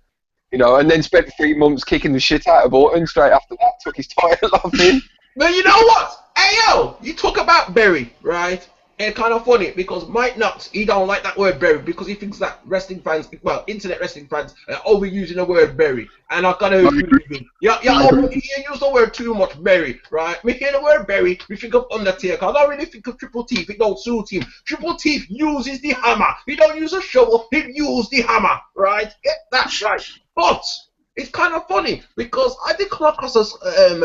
you know, and then spent 3 months kicking the shit out of Orton straight after that, took his title off him. But you know what? Hey yo, you talk about bury, right? And kind of funny because Mike Knox, he don't like that word bury because he thinks that wrestling fans, well, internet wrestling fans, are overusing the word bury. And I gotta agree with him. You use the word too much, bury, right? We hear the word bury, we think of Undertaker. I don't really think of Triple T, it don't suit him. Triple T uses the hammer. He don't use a shovel, he uses the hammer, right? Get that right. But it's kind of funny because I did come across a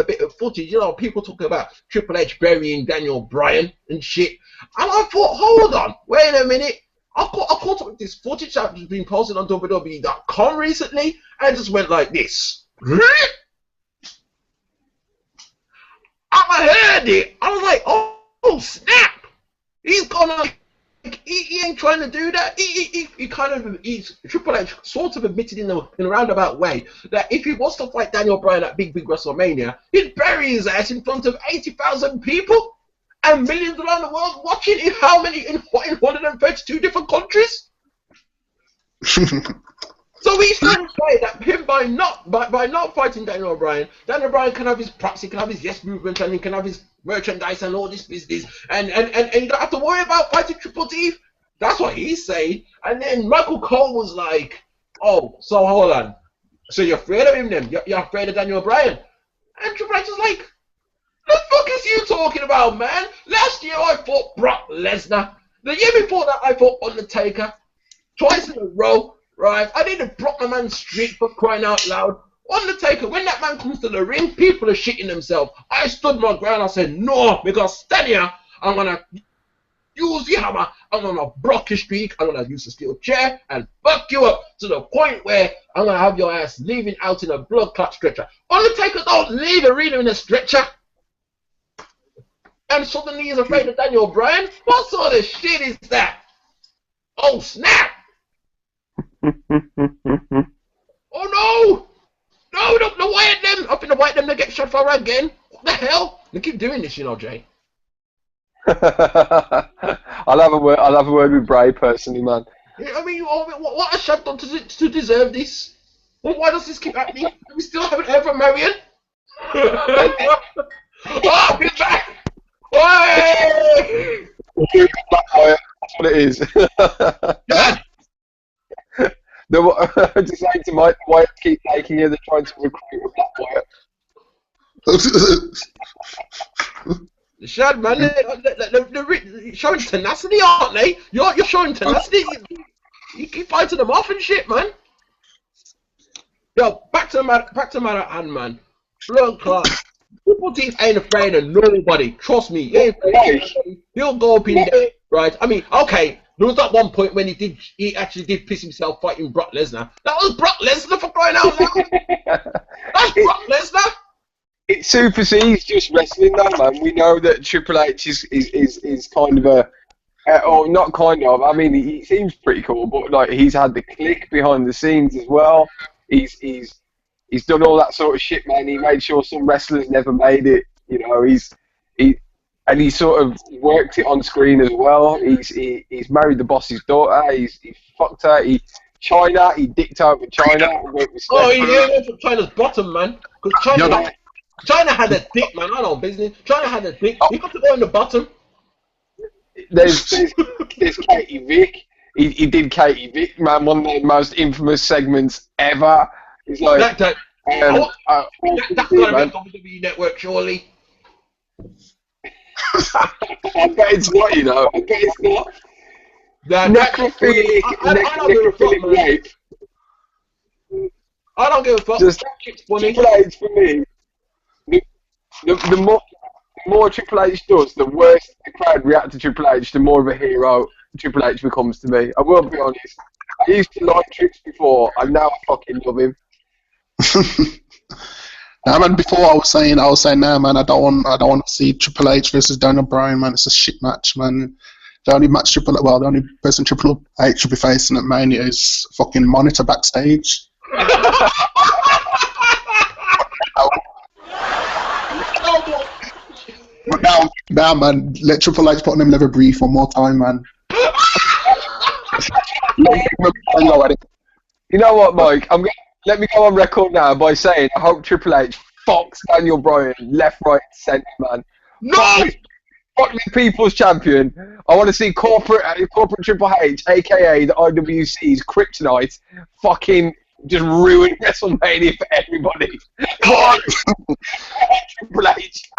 bit of footage, you know, people talking about Triple H burying Daniel Bryan and shit. And I thought, hold on, wait a minute. I caught up with this footage that has been posted on WWE.com recently, and it just went like this. I heard it. I was like, oh snap. He's gonna. He ain't trying to do that. He's Triple H sort of admitted in a roundabout way that if he was to fight Daniel Bryan at Big WrestleMania, he'd bury his ass in front of 80,000 people and millions around the world watching. In how many? In 132 different countries. So he's trying to say that him by not fighting Daniel Bryan can have his props, he can have his yes movement, and he can have his merchandise and all this business, and you don't have to worry about fighting Triple T. That's what he's saying. And then Michael Cole was like, "Oh, so hold on. So you're afraid of him then? You're afraid of Daniel Bryan?" And Triple H is like, "The fuck is you talking about, man? Last year I fought Brock Lesnar. The year before that I fought Undertaker. Twice in a row." Right, I didn't block my man street for crying out loud. Undertaker, when that man comes to the ring, people are shitting themselves. I stood my ground. I said, no, because stand here, I'm going to use the hammer. I'm going to block your streak. I'm going to use the steel chair and fuck you up to the point where I'm going to have your ass leaving out in a blood clot stretcher. Undertaker don't leave arena in a stretcher. And suddenly he's afraid of Daniel Bryan? What sort of shit is that? Oh, snap! Oh no! No, the Wyatt them! Up in the Wyatt them, they get shot for again. What the hell? They keep doing this, you know, Jay. I'll have a word with Bray personally, man. I mean, what has Shad done to deserve this? Well, why does this keep happening? We still haven't heard from Marion. Oh, he's back! Oi! That's what it is. Dad, Just saying to Mike, why keep taking you? They're trying to recruit a black Wyatt. Shad, man, they're showing tenacity, aren't they? You're showing tenacity. You keep fighting them off and shit, man. Yo, back to the matter at hand, man. Look, Triple T ain't afraid of nobody. Trust me, he ain't afraid of nobody. He'll go up in there, right? I mean, okay, there was that one point when he actually did piss himself fighting Brock Lesnar. That was Brock Lesnar, for crying out loud. That's Brock Lesnar. It supersedes just wrestling, though, man. We know that Triple H is kind of a, or not kind of. I mean, he seems pretty cool, but like he's had the click behind the scenes as well. He's done all that sort of shit, man. He made sure some wrestlers never made it. You know, he sort of worked it on screen as well. He's married the boss's daughter. He's fucked her. He dicked out with China. Oh, he went for China's bottom, man. Because China had a dick, man. I know business. China had a dick. He got to go in the bottom. There's Katie Vick. He did Katie Vick, man. One of the most infamous segments ever. He's like, that's gotta be on WWE Network, surely. I bet it's not, you know. I bet it's not. Necrophilic rape. I don't give a fuck. Just Triple H for me. The more Triple H does, the worse the crowd react to Triple H, the more of a hero Triple H becomes to me. I will be honest. I used to like Trips before, and now I fucking love him. Nah, man. Before I was saying, nah, man. I don't want to see Triple H versus Daniel Bryan, man. It's a shit match, man. The only person Triple H should be facing at Mania is fucking Monitor backstage. But now, man, let Triple H put on him leather brief one more time, man. You know what, Mike? Let me go on record now by saying I hope Triple H fucks Daniel Bryan left, right, centre, man. No! Fuck the People's Champion. I want to see corporate Triple H, aka the IWC's Kryptonite, fucking just ruin WrestleMania for everybody. Come on! Triple H.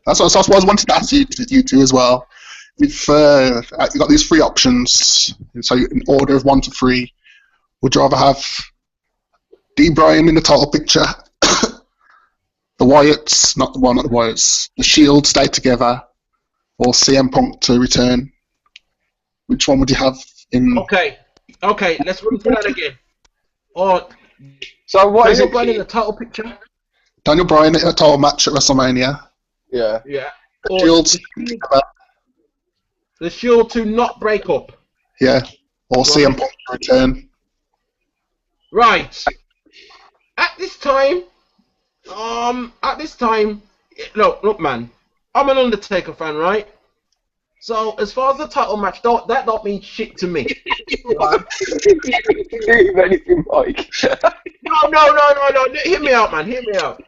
That's what I wanted to ask you two as well. If you got these three options, so in order of 1 to 3, would you rather have D. Bryan in the title picture, the Wyatts, not the Wyatts, the Shield stay together, or CM Punk to return? Which one would you have in? Okay, let's run through that again. So what is Daniel it? Bryan in the title picture? Daniel Bryan in a title match at WrestleMania. Yeah. The Shield to not break up. Yeah. Or CM Punk to return. Right. At this time, look, man, I'm an Undertaker fan, right? So as far as the title match, that don't mean shit to me. Anything, Mike? No. Hear me out, man. Hear me out.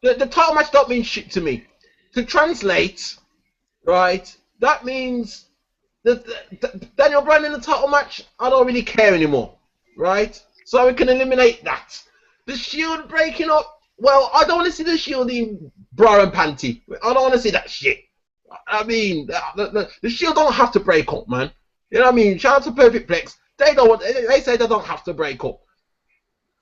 The title match don't mean shit to me. To translate, right? That means that Daniel Bryan in the title match, I don't really care anymore, right? So we can eliminate that. The Shield breaking up, well, I don't want to see the Shield in bra and panty. I don't want to see that shit. I mean, the Shield don't have to break up, man. You know what I mean? Shout out to Perfect Plex. They say they don't have to break up.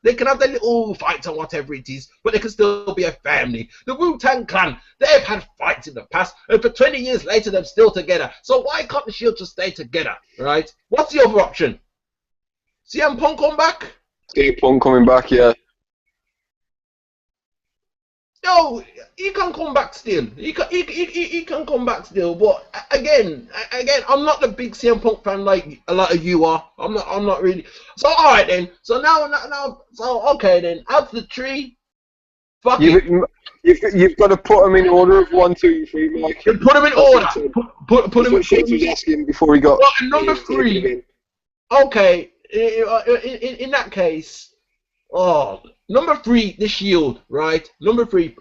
They can have their little fights or whatever it is, but they can still be a family. The Wu-Tang Clan, they've had fights in the past, and for 20 years later, they're still together. So why can't the Shield just stay together, right? What's the other option? CM Punk come back? CM Punk coming back, yeah. No, he can come back still. He can come back still. But again, I'm not the big CM Punk fan like a lot of you are. I'm not really. So all right then. So now. So okay then. Out the tree. Fuck it. You've got to put them in order of 1, 2, 3, Mike. Put them in order. Put them in. Shit was asking before he got. Well, number 3. Okay. In that case. Oh, number 3, the Shield, right? Number 3,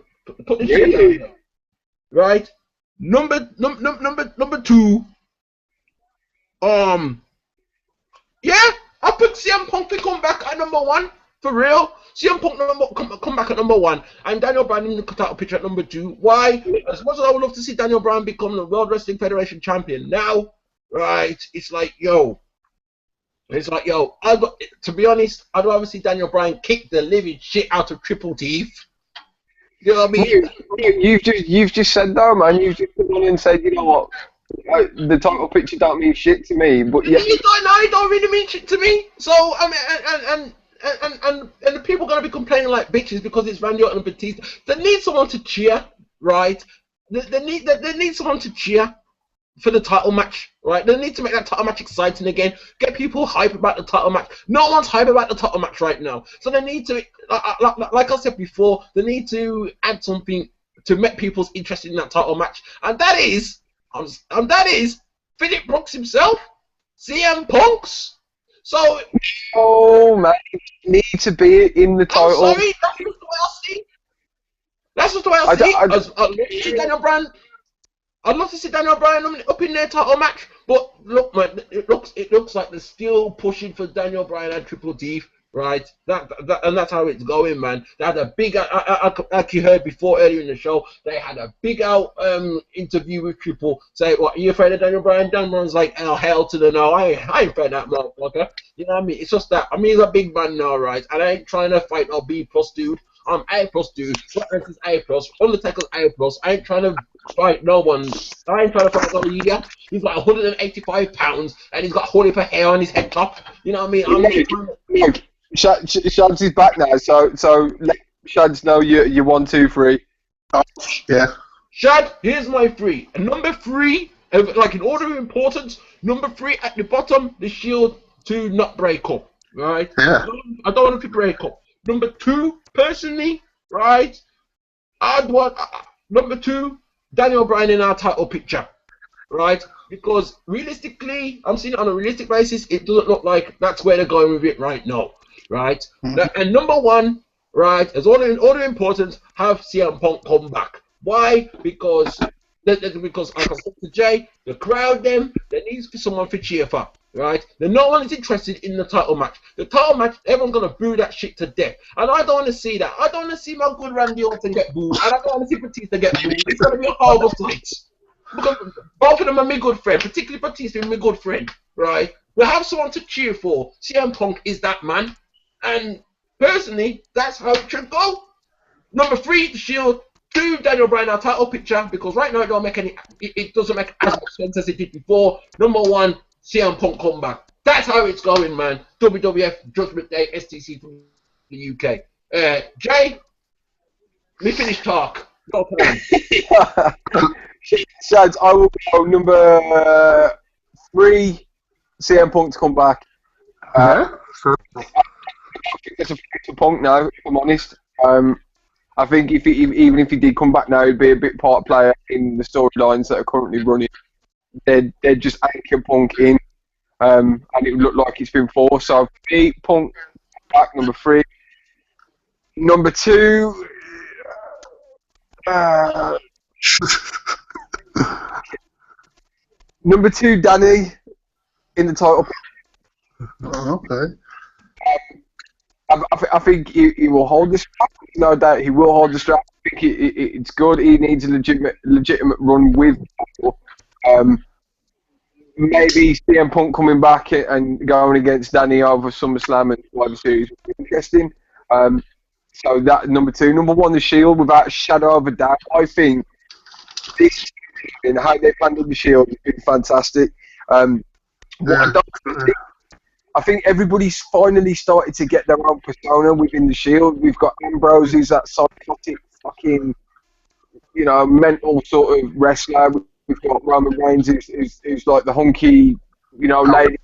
put the Shield down. right? Number two, yeah, I put CM Punk to come back at number one, for real. CM Punk come back at number one, and Daniel Bryan in the title picture at number two. Why? As much as I would love to see Daniel Bryan become the World Wrestling Federation champion now, right? It's like, yo, to be honest, I'd rather see Daniel Bryan kick the living shit out of Triple Teeth. You know what I mean? You've just said though, man. You've just gone and said, you know what? The title picture don't mean shit to me, but yeah, it don't really mean shit to me. So I mean, and the people are gonna be complaining like bitches because it's Randy Orton and Batista. They need someone to cheer, right? They need someone to cheer for the title match, right? They need to make that title match exciting again. Get people hype about the title match. No one's hype about the title match right now, so they need to, like I said before, they need to add something to make people interested in that title match, and that is Philip Brooks himself, CM Punk's. So, oh man, you need to be in the title. I'm sorry, that's just the way I see it. That's just the way I see it. I'd love to see Daniel Bryan up in their title match, but look, man, it looks like they're still pushing for Daniel Bryan and Triple Teeth, right? And that's how it's going, man. They had a big, like you heard before earlier in the show, they had a big out interview with Triple. Say, what, are you afraid of Daniel Bryan? Daniel Bryan's like, oh, hell to the no. I ain't afraid of that motherfucker. You know what I mean? It's just that. I mean, he's a big man now, right? And I ain't trying to fight no B+ dude. I'm A+ dude. What is A+? Undertaker's A+. I ain't trying to fight no one. I ain't trying to fight no idiot. He's like 185 pounds and he's got holy for hair on his head top. You know what I mean? I'm not trying to... Shads is back now, so let Shads know you 1, 2, 3. Yeah. Shad, here's my 3. And number 3, like in order of importance, number 3 at the bottom, the Shield to not break up. Right? Yeah. I don't want it to break up. Number 2, personally, right? I'd want number 2, Daniel Bryan in our title picture, right? Because realistically, I'm seeing it on a realistic basis. It doesn't look like that's where they're going with it right now, right? And number 1, right? As order of importance, have CM Punk come back. Why? Because like I said to Jay, the crowd there needs for someone to cheer for. Right? Then no one is interested in the title match. The title match, everyone's gonna boo that shit to death. And I don't want to see that. I don't want to see my good Randy Orton get booed. And I don't want to see Batista get booed. It's gonna be a horrible sight. Because both of them are my good friend, particularly Batista is my good friend. Right? We have someone to cheer for. CM Punk is that man. And personally, that's how it should go. Number 3, the Shield. 2, Daniel Bryan, our title picture, because right now it doesn't make as much sense as it did before. Number 1, CM Punk come back. That's how it's going, man. WWF Judgment Day, STC from the UK. Jay, we finish talk. Go time. Shads, I will go number 3, CM Punk to come back. I think it's a Punk now, if I'm honest. I think even if he did come back now, he'd be a bit part player in the storylines that are currently running. They'd just anchor Punk in, and it would look like it's been forced. So Punk back, number 3. Number 2, number 2, Danny in the title. Oh, okay. I think he will hold the strap. No doubt he will hold the strap. I think it's good. He needs a legitimate run with people. Maybe CM Punk coming back and going against Danny over SummerSlam and Survivor Series would be interesting. So that number 2. Number 1, the Shield, without a shadow of a doubt. I think this and how they've handled the Shield has been fantastic. I think everybody's finally started to get their own persona within the Shield. We've got Ambrose, who's that psychotic fucking, mental sort of wrestler. We've got Roman Reigns, who's like the hunky, lady.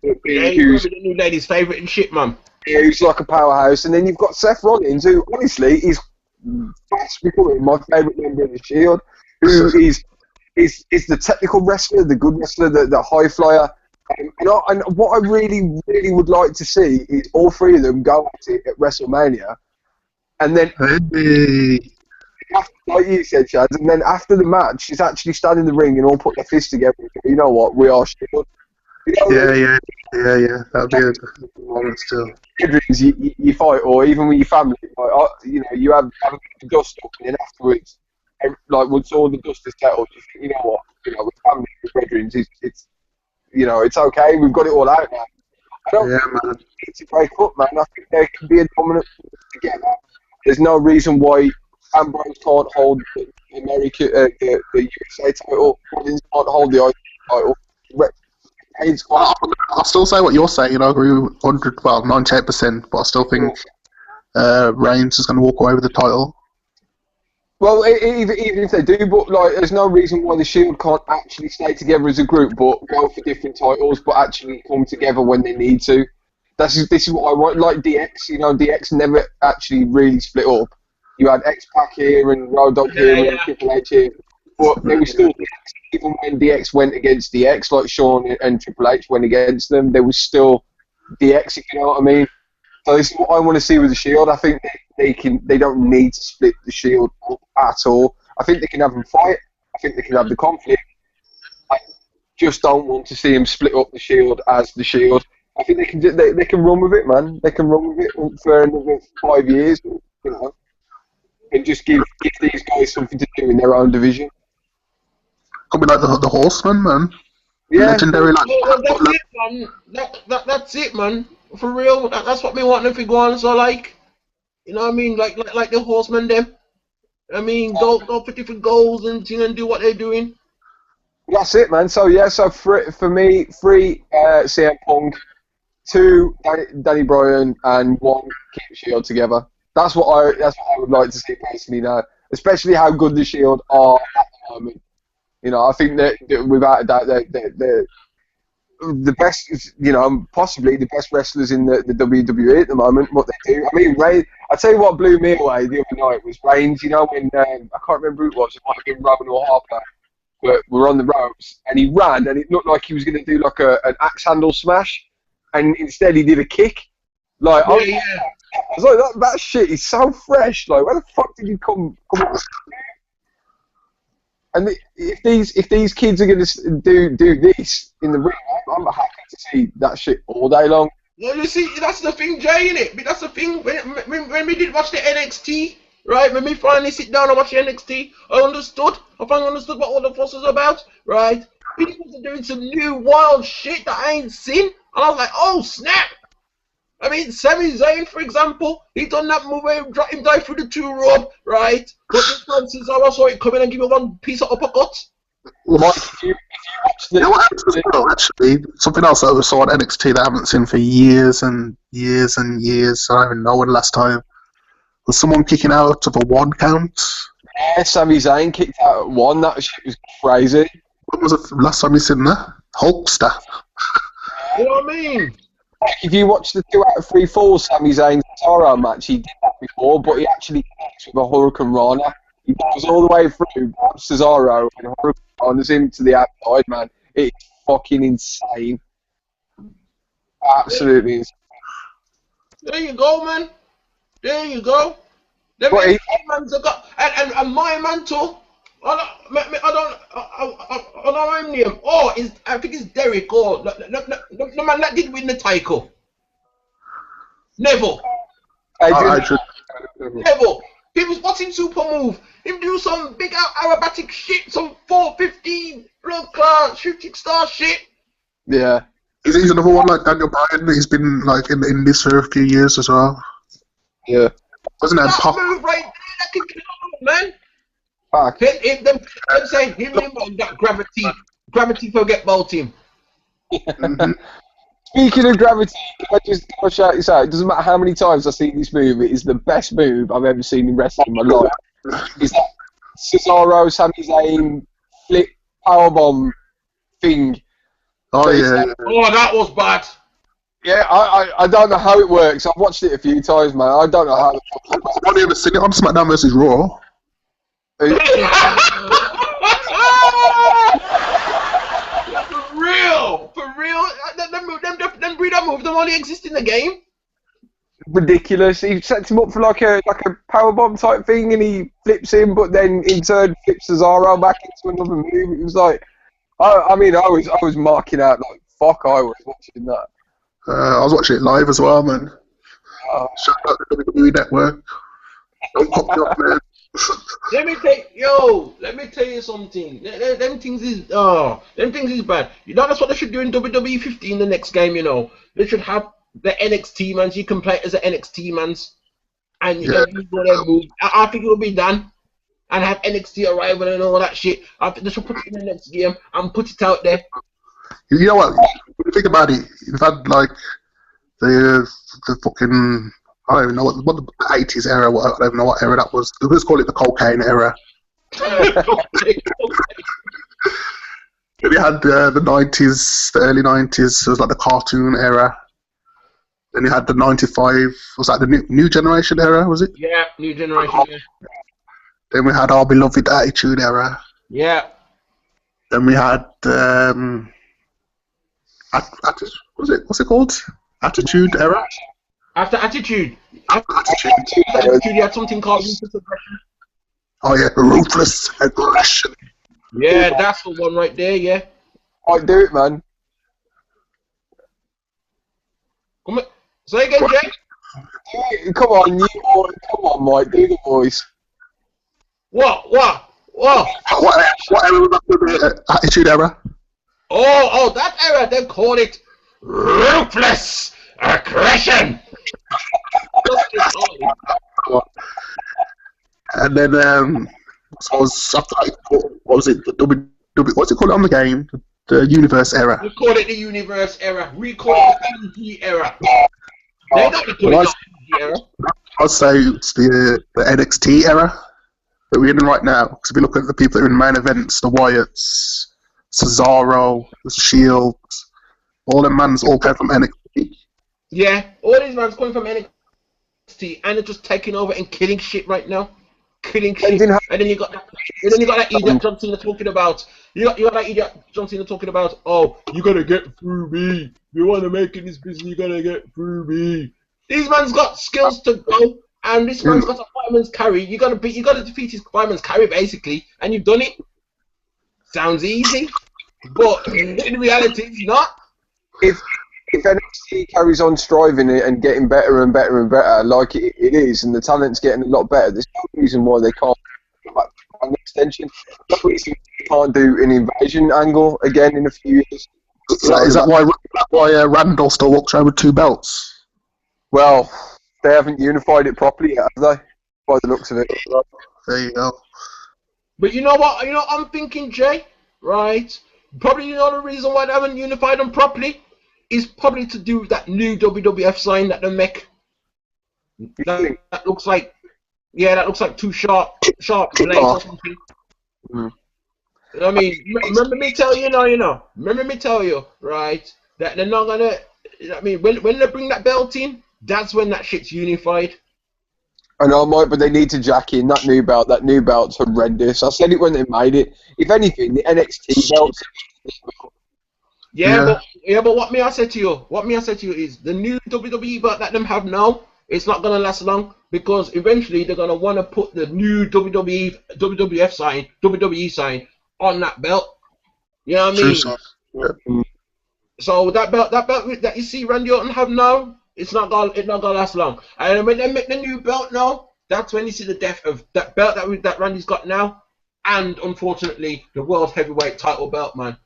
Who's the new lady's favourite and shit, man. Yeah, who's like a powerhouse. And then you've got Seth Rollins, who honestly is fast becoming my favourite member of the Shield, who is the technical wrestler, the good wrestler, the high flyer. And what I really, really would like to see is all 3 of them go at it at WrestleMania, and then after, like you said, Chad, and then after the match, she's actually standing in the ring and all put their fists together. And go, you know what? We are Shield. You know, Yeah. That'd be a moment still. you fight, or even with your family, like, you know, you have a bit of dust up, and then afterwards, like once all the dust is settled, you think, you know what? You know, with family, with brethren, it's you know, it's okay. We've got it all out now. I don't think Man. need to break up, man. I think there can be a dominant force together. There's no reason why Ambrose can't hold the America, the USA title. Rollins can't hold the IC title. Haynes can't. I'll still say what you're saying. I agree with 98%, but I still think Reigns is going to walk away with the title. Well, even if they do, but like, there's no reason why the Shield can't actually stay together as a group, but go for different titles, but actually come together when they need to. This is what I want. Like DX, you know, DX never actually really split up. You had X-Pac here and Road Dogg here and Triple H here, but they were still DX. Even when DX went against DX, like Shawn and Triple H went against them, they were still DX, if you know what I mean. So this is what I want to see with the Shield. I think they don't need to split the Shield up at all. I think they can have them fight. I think they can have the conflict. I just don't want to see them split up the Shield as the Shield. I think they can run with it, man. They can run with it for another 5 years, you know, and just give these guys something to do in their own division. Could be like the Horseman, man. Yeah. Legendary, like. Well, that's it, man. That's it, man. For real, that's what me wanting to go on. So like, you know what I mean? Like the Horsemen, them. I mean, go for different goals and do what they're doing. That's it, man. So yeah, so for me, 3 CM Punk, 2 Danny Bryan, and 1 keep Shield together. That's what I would like to see personally now, especially how good the Shield are at the moment. You know, I think that without a doubt, they're the best, you know, possibly the best wrestlers in the WWE at the moment. What they do, I mean, I tell you what blew me away the other night was Reigns. You know, when I can't remember who it was. It might have been Rowan or Harper, but we're on the ropes and he ran and it looked like he was going to do like an axe handle smash, and instead he did a kick. Like, I was like, that shit is so fresh. Like, where the fuck did you come up with? And if these kids are going to do this in the ring, I'm happy to see that shit all day long. Well, you see, that's the thing, Jay, innit? But that's the thing, when we did watch the NXT, right, when we finally sit down and watch the NXT, I finally understood what all the fuss was about, right? People are doing some new wild shit that I ain't seen, and I was like, oh, snap! I mean, Sami Zayn, for example, he done that move where he dropped him down through the 2 rope, right? But this time, since I saw it coming and give him one piece of uppercut. Mike, if you watch You know what happens as well, actually? Something else that I saw on NXT that I haven't seen for years and years and years. I don't even know when the last time. Was someone kicking out of a 1 count? Yeah, Sami Zayn kicked out at 1. That shit was crazy. When was the last time you seen that? Hulkster. You know what I mean? If you watch the 2 out of 3 falls Sami Zayn Cesaro match, he did that before, but he actually connects with a Hurricane Rana. He goes all the way through, grabs Cesaro, and Hurricane Rana's him to the outside, man. It's fucking insane. Absolutely insane. There you go, man. There you go. Them mans have got, and my man too. I don't know his name. Oh, I think it's Derek. Oh, the man that did win the title. Neville. Neville. He was watching Super Move. Him do some big aerobatic shit, some 450 blood class shooting star shit. Yeah. He's another one like Daniel Bryan. He's been like in the Indies for a few years as well. Yeah. Wasn't that Pop? Move right there, that can kill him, man. Fuck. I'm saying him and that gravity forget about him. Mm-hmm. Speaking of gravity, can I shout this out? It doesn't matter how many times I've seen this move, it is the best move I've ever seen in wrestling in my life. Is that Cesaro, Sami Zayn, flip, powerbomb thing. Oh, yeah. Oh, that was bad. Yeah, I don't know how it works. I've watched it a few times, man. I don't know how the fuck it works. I've only ever seen it on SmackDown vs. Raw. For real. Them breeder moves don't only exist in the game. ridiculous. He sets him up for like a powerbomb type thing, and he flips him, but then in turn flips Cesaro back into another move. It was like, I mean, I was marking out like fuck. I was watching that. I was watching it live as well, man. Shout out to the WWE Network. Don't pop me off, man. Let me tell you something. Them things is bad. You know that's what they should do in WWE 15 the next game. You know they should have the NXT mans. You can play as the NXT mans, and you can go there and move. I think it'll be done, and have NXT arrival and all that shit. I think they should put it in the next game and put it out there. You know what? When you think about it, you've had like the fucking, I don't even know what the 80s era. I don't even know what era that was. Let's call it the cocaine era. Then you had the 90s, the early 90s. It was like the cartoon era. Then you had the 95. Was that the new generation era? Was it? Yeah, new generation. Yeah. Then we had our beloved Attitude era. Yeah. Then we had what's it called? Attitude era. After Attitude. Attitude, you had something called Ruthless Aggression. Oh yeah, Ruthless Aggression. Yeah, that's the one right there. Yeah. I do it, man. Come on. Say again, Jay. Come on, come on, Mike. Do the voice. What? What era was that? Attitude era. Oh, that era. They call it Ruthless Aggression. And then so after that, what was it? The what's it called on the game? The Universe era. We call it the Universe era. We call it the PG era. They don't call it the PG era. I'd say it's the NXT era that we're in right now. Because if you look at the people that are in main events, the Wyatts, Cesaro, the Shield, all them mans all came from NXT. Yeah, all these mans coming from NXT, and they're just taking over and killing shit right now. Killing shit. And then you got that idiot John Cena talking about. You got that idiot John Cena talking about. Oh, you gotta get through me. You wanna make it this business, you gotta get through me. These man's got skills to go, and this man's got a fireman's carry. You gotta defeat his fireman's carry basically, and you've done it. Sounds easy, but in reality, it's not. If NXT carries on striving it and getting better and better and better, like it is, and the talent's getting a lot better, there's no reason why they can't go back to an extension. No reason they can't do an invasion angle again in a few years. Is that why Randall still walks around with 2 belts? Well, they haven't unified it properly yet, have they? By the looks of it. There you go. But you know what? You know, I'm thinking, Jay, right? Probably you know the reason why they haven't unified them properly is probably to do with that new WWF sign that they make. That looks like, yeah, that looks like 2 sharp blades or something. I mean, remember me tell you, remember me tell you, right, that they're not gonna, I mean, when they bring that belt in, that's when that shit's unified. I know, Mike, but they need to jack in that new belt. That new belt's horrendous. I said it when they made it. If anything, the NXT belt's... But what may I say to you is the new WWE belt that them have now, it's not gonna last long because eventually they're gonna want to put the new WWF sign, WWE sign on that belt. You know what I mean? So that belt that you see Randy Orton have now, it's not gonna last long. And when they make the new belt now, that's when you see the death of that belt that Randy's got now, and unfortunately the World Heavyweight title belt, man.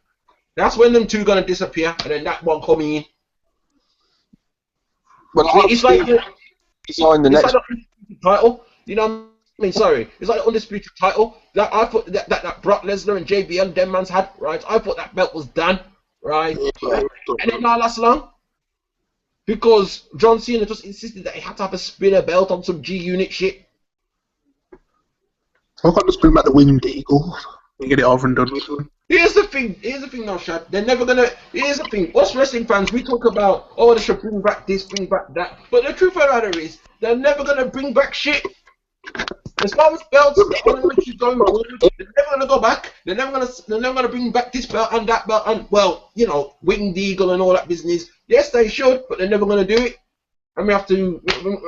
That's when them two gonna disappear, and then that one coming in. Well, it's like the next title. You know what I mean? Sorry, it's like the undisputed title that I thought that Brock Lesnar and JBL them mans had, right? I thought that belt was done, right? And it not last long because John Cena just insisted that he had to have a spinner belt on some G Unit shit. I can't just bring back the Winged Eagle and get it over and done with. Here's the thing now, Shad. They're never gonna. Here's the thing. Us wrestling fans, we talk about, oh, they should bring back this, bring back that. But the truth of the matter is, they're never gonna bring back shit. As far as belts, the only which is going on, they're never gonna go back. They're never gonna bring back this belt and that belt and, well, you know, Winged Eagle and all that business. Yes, they should, but they're never gonna do it. and we have to.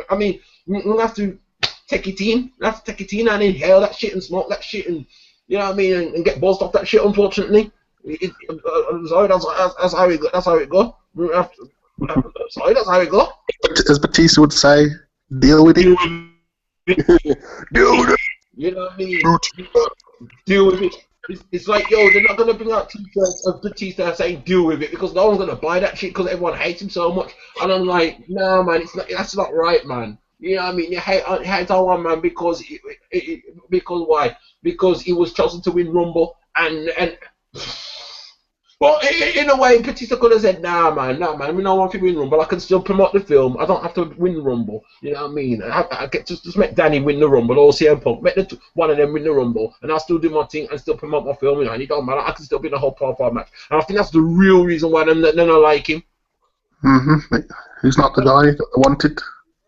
I mean, we have to take it in. We have to take it in and inhale that shit and smoke that shit and you know what I mean, and get buzzed off that shit. Unfortunately, sorry, that's how it go. That's how it go. Sorry, that's how it go. As Batista would say, deal with it. Deal with it. You know what I mean? Deal with it. It's like, yo, they're not gonna bring out t-shirts of Batista saying "deal with it" because no one's gonna buy that shit because everyone hates him so much. And I'm like, no, man, it's not. That's not right, man. You know what I mean? You hate on one man because because why? Because he was chosen to win Rumble and. Well, in a way, Batista could have said, nah, man, we don't want to win Rumble. I can still promote the film. I don't have to win the Rumble. You know what I mean? I get just make Danny win the Rumble or CM Punk. Make one of them win the Rumble. And I'll still do my thing and still promote my film. You know, and it don't matter. I can still be in the whole profile match. And I think that's the real reason why they're not like him. Mm-hmm. He's not the guy that they wanted.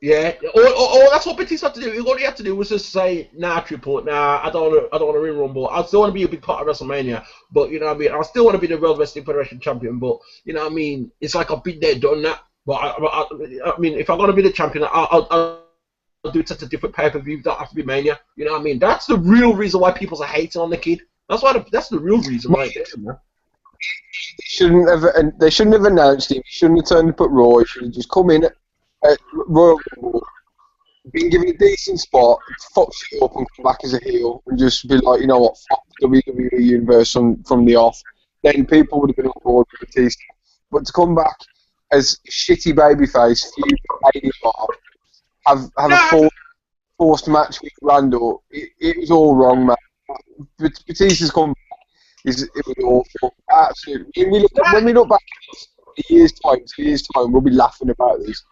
Yeah, or that's what Batista had to do. All he had to do was just say, "Nah, Triple, nah, I don't want to win Rumble. I still want to be a big part of WrestleMania, but you know what I mean. I still want to be the World Wrestling Federation champion, but you know what I mean. It's like I've been there, done that. But I mean, if I'm gonna be the champion, I'll do it at a different pay-per-view. It don't have to be Mania. You know what I mean? That's the real reason why people are hating on the kid. That's the real reason right there, man. They shouldn't have announced him. He shouldn't have turned up at Raw. He should have just come in at Royal Rumble, been given a decent spot, fuck shit up and come back as a heel and just be like, you know what, fuck the WWE universe from the off. Then people would have been on board with Batista. But to come back as shitty babyface, feud with ADR, have a forced match with Randall, it was all wrong, man. Batista's come back, it was awful. Absolutely. When we look back at a year's time, 2 years' time, we'll be laughing about this.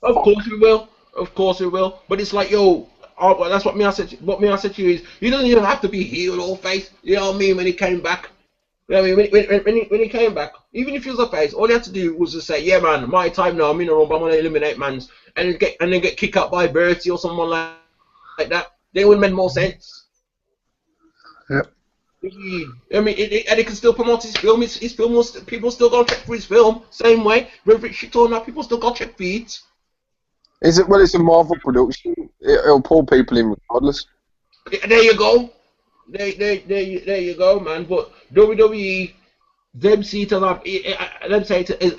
Of course we will. Of course we will. But it's like, yo, that's what I said to you is, he doesn't even have to be heel or face. You know what I mean? When he came back, you know what I mean? When he came back, even if he was a face, all he had to do was just say, yeah, man, my time now. I'm in a Rumble. I'm gonna eliminate mans, and then get kicked out by Bertie or someone like that. Then it would make more sense. Yep. I mean, and he can still promote his film. His film people still gonna check for his film. Same way, whether it's shit or not, people still gonna check for it. Is it? Well, it's a Marvel production. It'll pull people in regardless. There you go. There you go, man. But WWE, them see it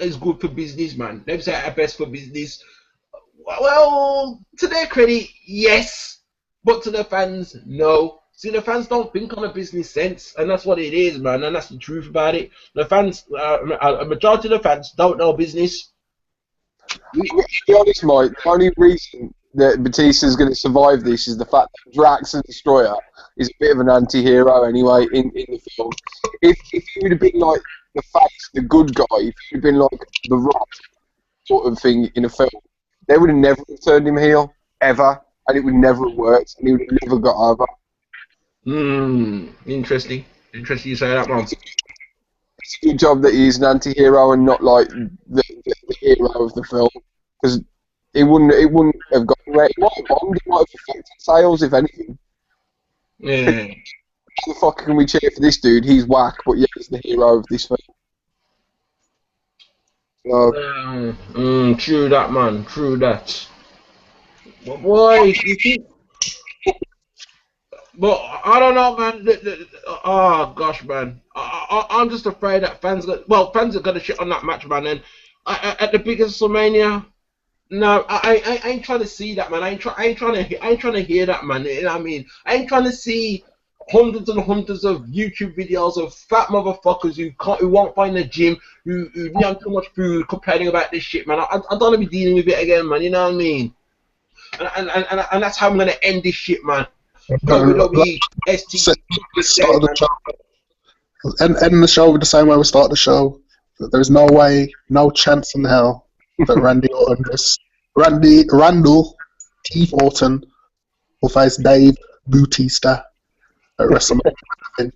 as good for business, man. Them say it best for business. Well, to their credit, yes, but to the fans, no. See, the fans don't think on a business sense, and that's what it is, man. And that's the truth about it. The fans, a majority of the fans don't know business. To be honest, Mike, the only reason that Batista's going to survive this is the fact that Drax the Destroyer is a bit of an anti-hero anyway in the film. If he would have been like the face, the good guy, if he would have been like the Rock sort of thing in a film, they would have never turned him heel, ever, and it would never have worked, and he would have never got over. Interesting. Interesting you say that, man. It's a good job that he's an anti-hero and not like the hero of the film, because it wouldn't have got away. It might have bombed. It might have affected sales, if anything. Yeah. How the fuck can we cheer for this dude? He's whack, but yeah, he's the hero of this film. So, true that, man. True that. But boy, you think? But I don't know, man. Oh gosh, man. I'm just afraid that fans are gonna shit on that match, man. And at the biggest WrestleMania, no, I ain't trying to see that, man. I ain't trying to hear that, man. You know what I mean? I ain't trying to see hundreds and hundreds of YouTube videos of fat motherfuckers who won't find the gym, who have too much food, complaining about this shit, man. I don't want to be dealing with it again, man. You know what I mean? And that's how I'm gonna end this shit, man. WWE, STC. End the show with the same way we start the show. There's no way, no chance in hell that Randall Keith Orton will face Dave Bautista at WrestleMania.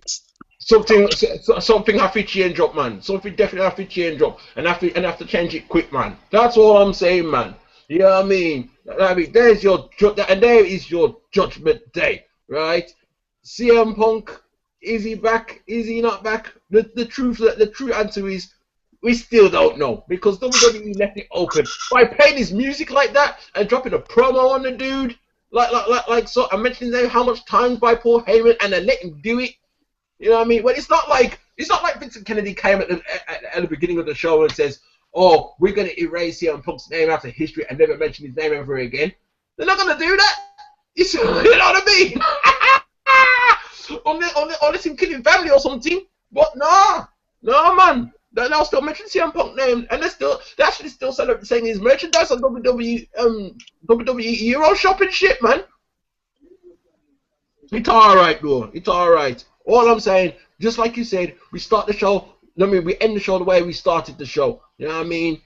Something have to change up, man. Something definitely have to change up, and have to change it quick, man. That's all I'm saying, man. You know what I mean? There is your judgment day, right? CM Punk, is he back? Is he not back? The true answer is We still don't know because WWE left it open by playing his music like that and dropping a promo on the dude. So I mentioned there how much times by Paul Heyman and then let him do it. You know what I mean? Well, it's not like Vincent Kennedy came at the beginning of the show and says, "Oh, we're gonna erase CM Punk's name out of history and never mention his name ever again." They're not gonna do that. You know what I mean? Unless him killing family or something. But no, man. They'll still mention CM Punk name, and they're actually still saying his merchandise on WWE Euro shopping shit, man. It's alright though. It's alright. All I'm saying, just like you said, we start the show. I mean, we end the show the way we started the show. You know what I mean?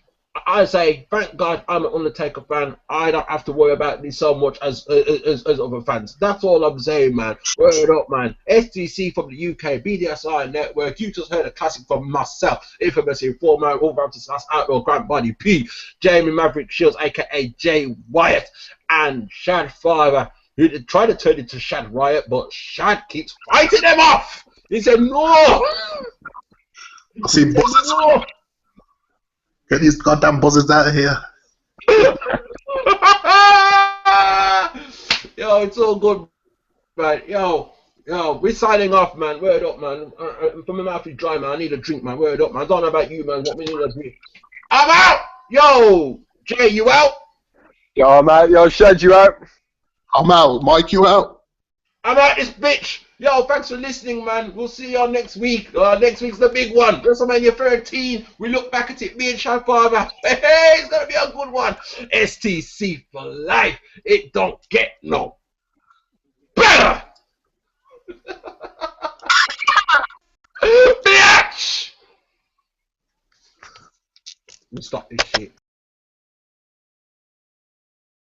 I say, thank God I'm an Undertaker fan. I don't have to worry about this so much as other fans. That's all I'm saying, man. Word up, man. STC from the UK, BDSI Network. You just heard a classic from myself, infamous informer, Wolverhampton / Outlaw, Grant Body P, Jamie Maverick Shields, aka Jay Wyatt, and Shad Fiver, who tried to turn into Shad Riot, but Shad keeps fighting them off. He said, no. I see buzzers. No. Get these goddamn buzzers out of here. Yo, it's all good, man. Yo, we're signing off, man. Word up, man. From my mouth is dry, man. I need a drink, man. Word up, man. I don't know about you, man. What we need a drink. I'm out. Yo, Jay, you out? Yo, I'm out. Yo, Shad, you out? I'm out. Mike, you out? I'm out this bitch. Yo, thanks for listening, man. We'll see y'all next week. Next week's the big one. WrestleMania 13. We look back at it, me and Shad Farmer. Hey, it's going to be a good one. STC for life. It don't get no better. Bitch! Let me stop this shit.